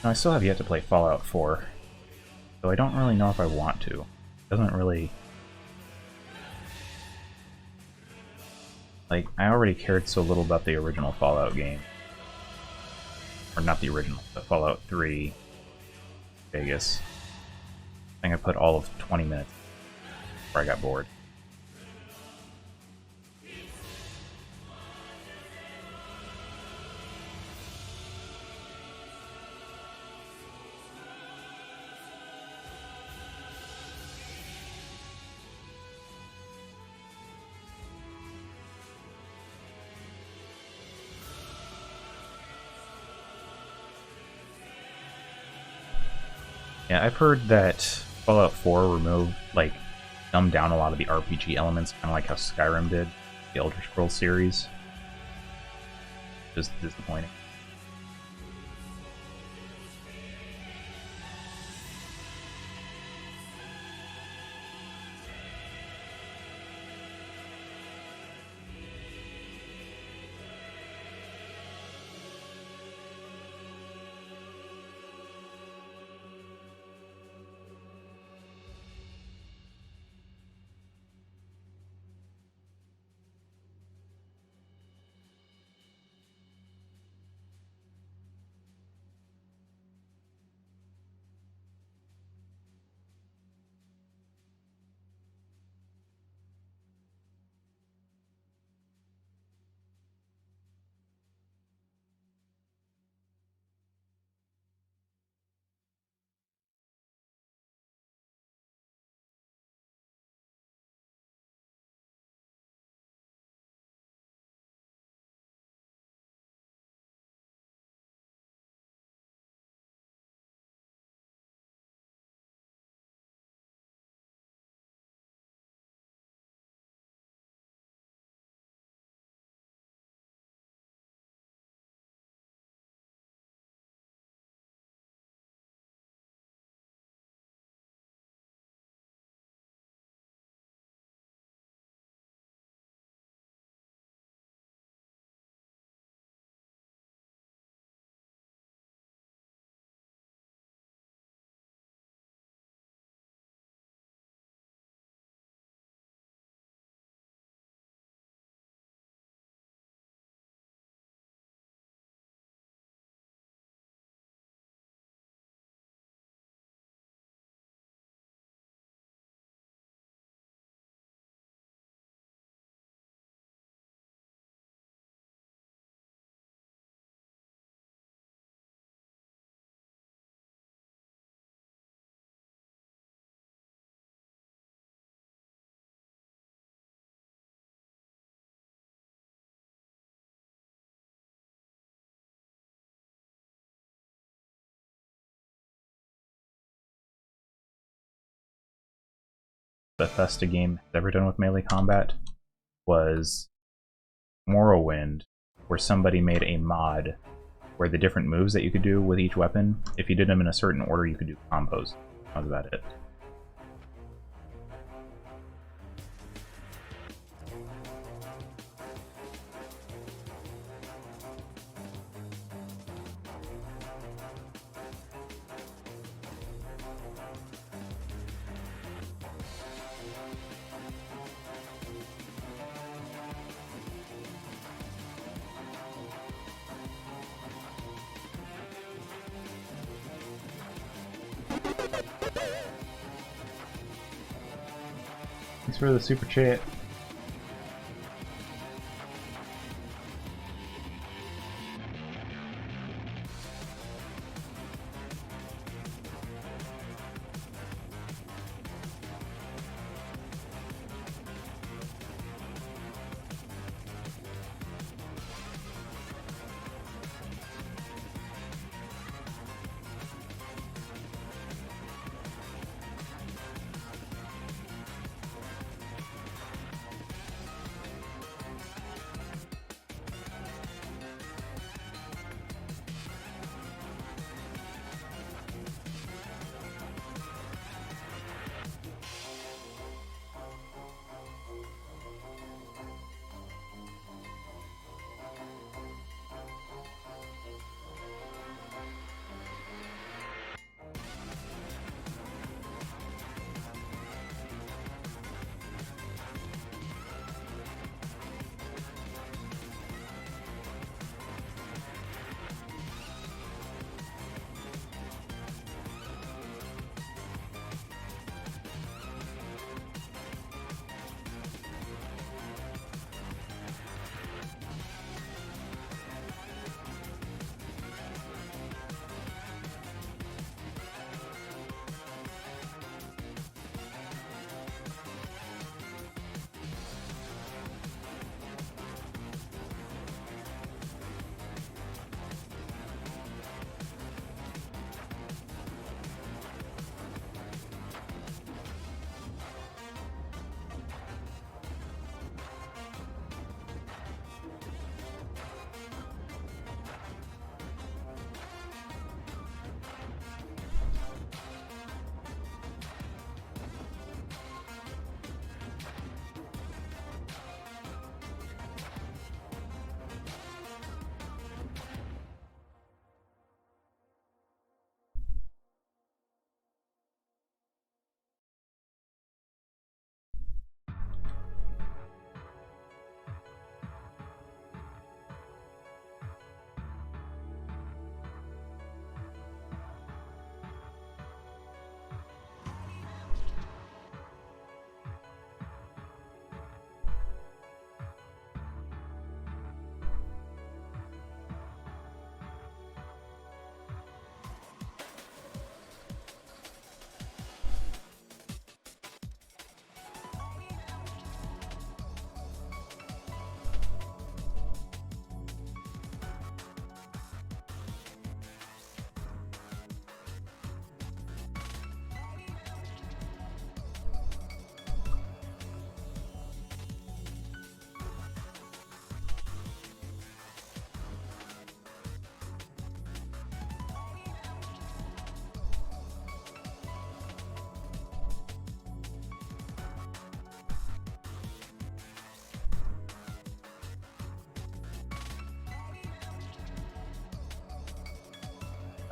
Now, I still have yet to play Fallout 4, so I don't really know if I want to. It doesn't really Like, I already cared so little about the original Fallout game. Or not the original, the Fallout 3 Vegas. I think I put all of 20 minutes before I got bored. Yeah, I've heard that Fallout 4 removed, like, dumbed down a lot of the RPG elements, kind of like how Skyrim did, the Elder Scrolls series. Just disappointing. Bethesda game has ever done with melee combat was Morrowind, where somebody made a mod where the different moves that you could do with each weapon, if you did them in a certain order, you could do combos. That was about it. Thanks for the super chat.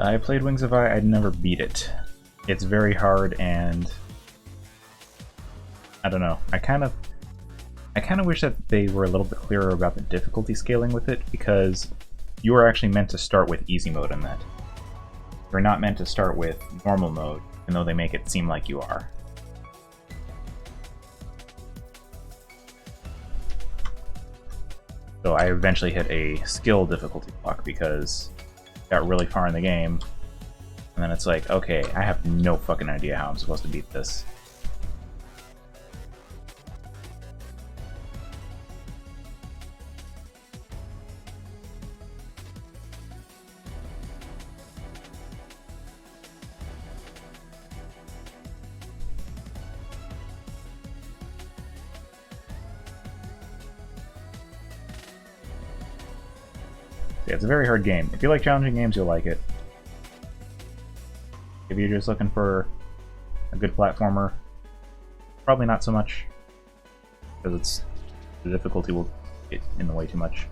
I played Wings of I. I'd never beat it. It's very hard, and I don't know. I kind of wish that they were a little bit clearer about the difficulty scaling with it, because you are actually meant to start with easy mode in that. You're not meant to start with normal mode, even though they make it seem like you are. So I eventually hit a skill difficulty block because I got really far in the game, and then it's like, okay, I have no fucking idea how I'm supposed to beat this. Yeah, it's a very hard game. If you like challenging games, you'll like it. If you're just looking for a good platformer, probably not so much, because the difficulty will get in the way too much.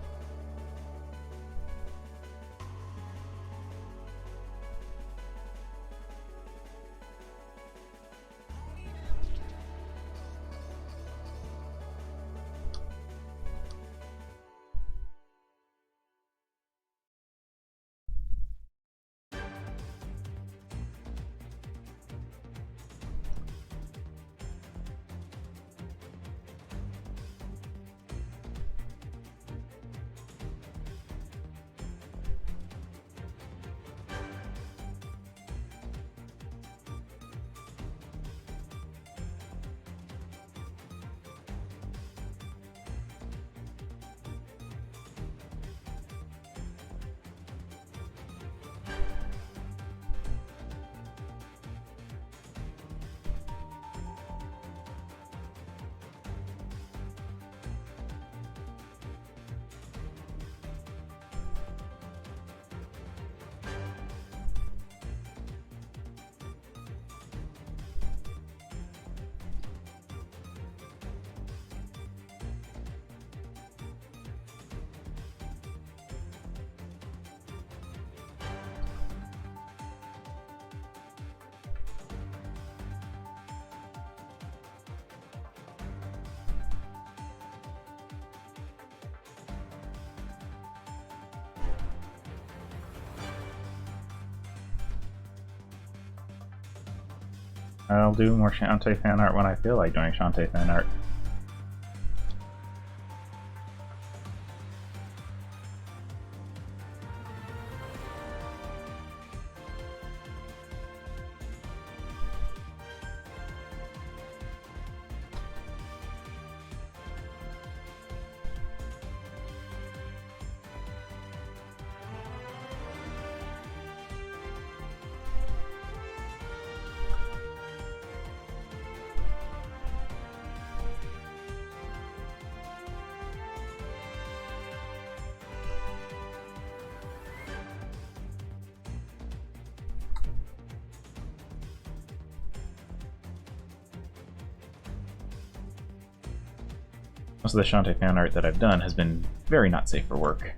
I'll do more Shantae fan art when I feel like doing Shantae fan art. Most of the Shantae fan art that I've done has been very not safe for work.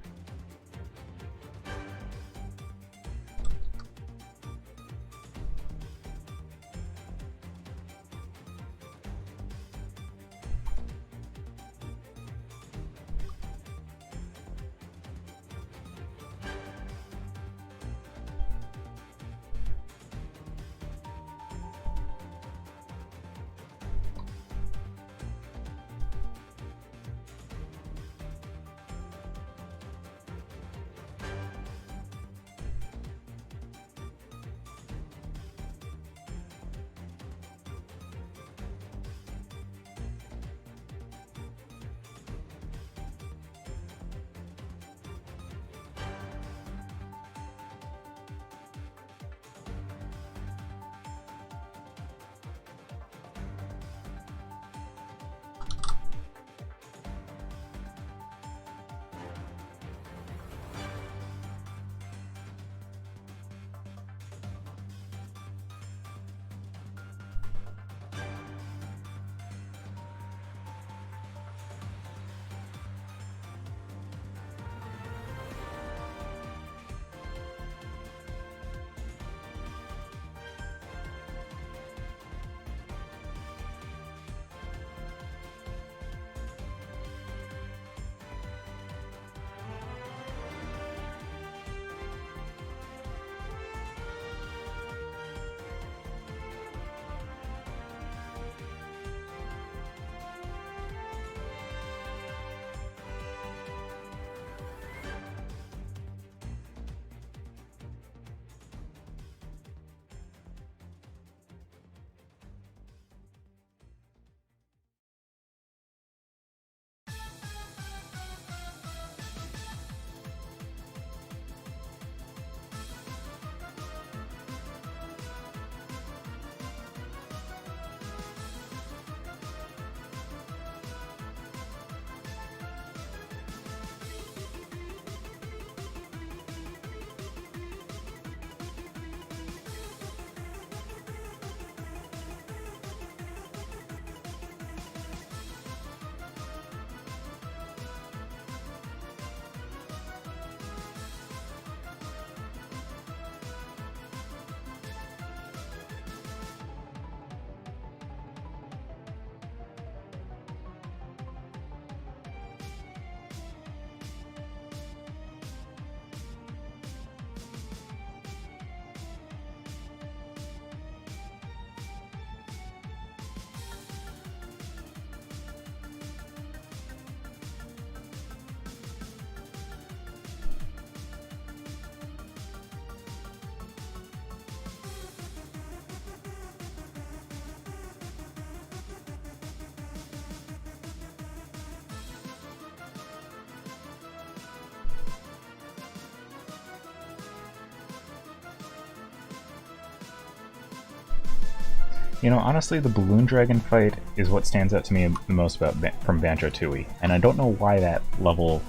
You know, honestly, the balloon dragon fight is what stands out to me the most about from Banjo-Tooie, and I don't know why that level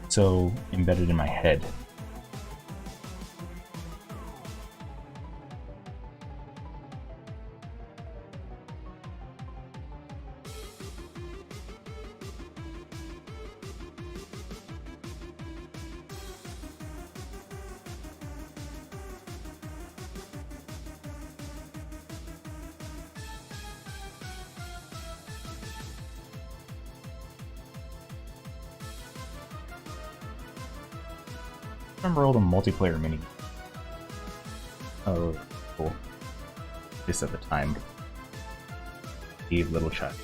is so embedded in my head. I remember all the multiplayer mini. Oh, cool. At least at the time. The little child.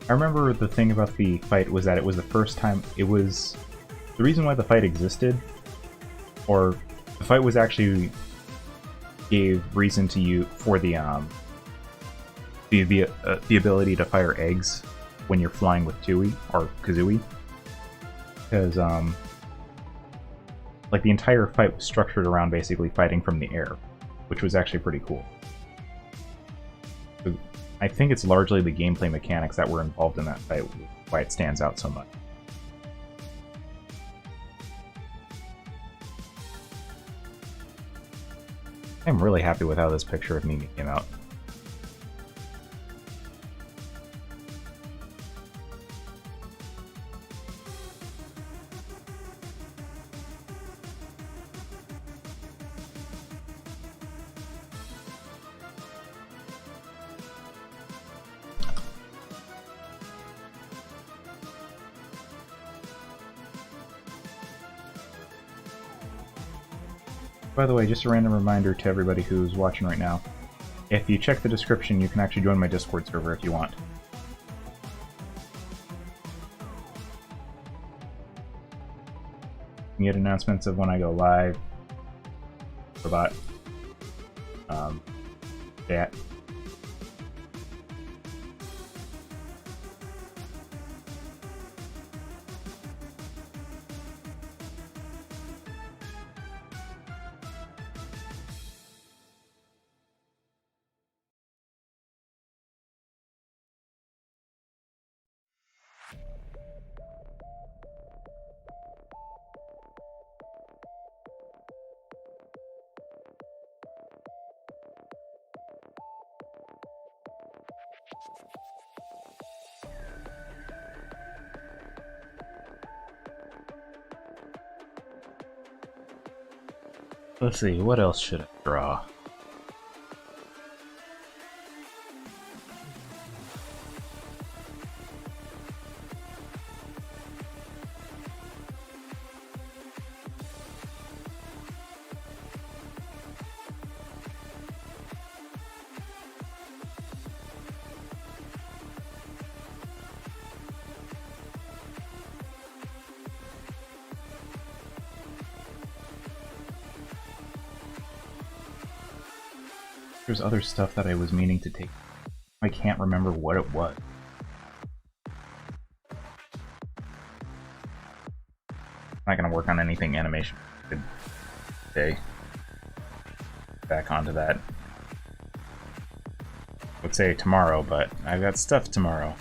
I remember the thing about the fight was that it was the first time. It was the reason why the fight existed, or the fight was actually gave reason to you for the ability to fire eggs when you're flying with Tooie or Kazooie. Because, like, the entire fight was structured around basically fighting from the air, which was actually pretty cool. So I think it's largely the gameplay mechanics that were involved in that fight, why it stands out so much. I'm really happy with how this picture of Mimi came out. By the way, just a random reminder to everybody who's watching right now. If you check the description, you can actually join my Discord server if you want. You can get announcements of when I go live, about that. Let's see, what else should I draw? There's other stuff that I was meaning to take. I can't remember what it was. I'm not gonna work on anything animation today. Back onto that. I would say tomorrow, but I've got stuff tomorrow.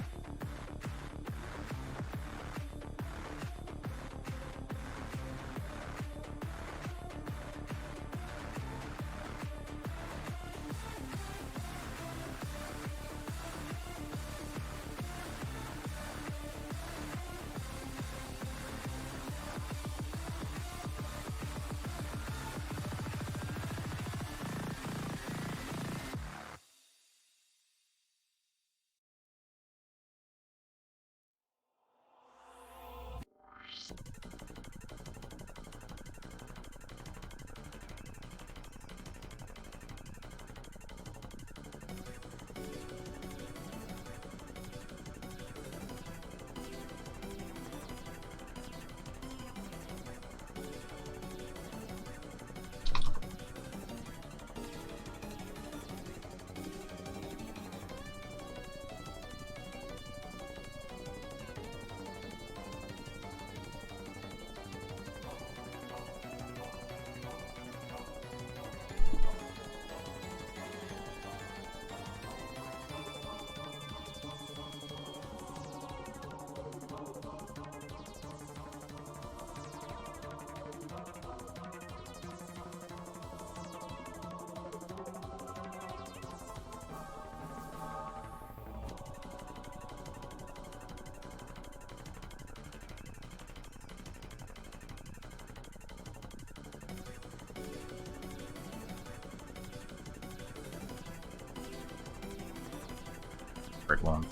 long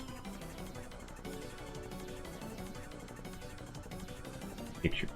picture.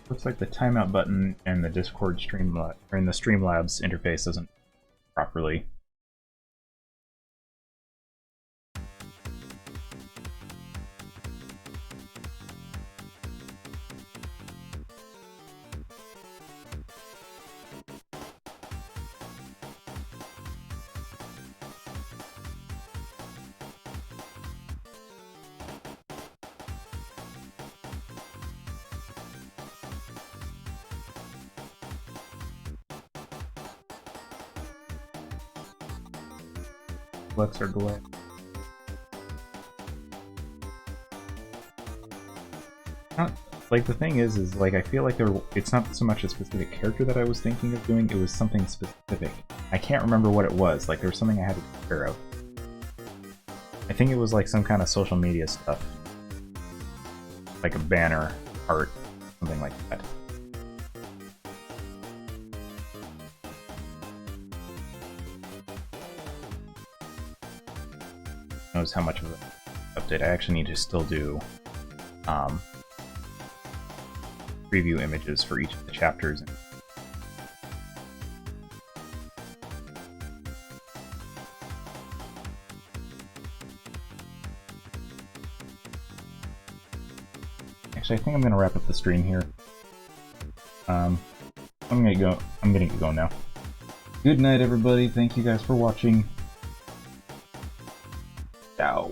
Looks like the timeout button and the Discord or in the Streamlabs interface doesn't properly. Flex or delay. Like the thing is like I feel like it's not so much a specific character that I was thinking of doing, it was something specific. I can't remember what it was, like there was something I had to take care of. I think it was like some kind of social media stuff. Like a banner, art, something like that. Knows how much of an update I actually need to still do preview images for each of the chapters. Actually, I think I'm gonna wrap up the stream here. I'm gonna get going now. Good night, everybody. Thank you guys for watching. Ciao.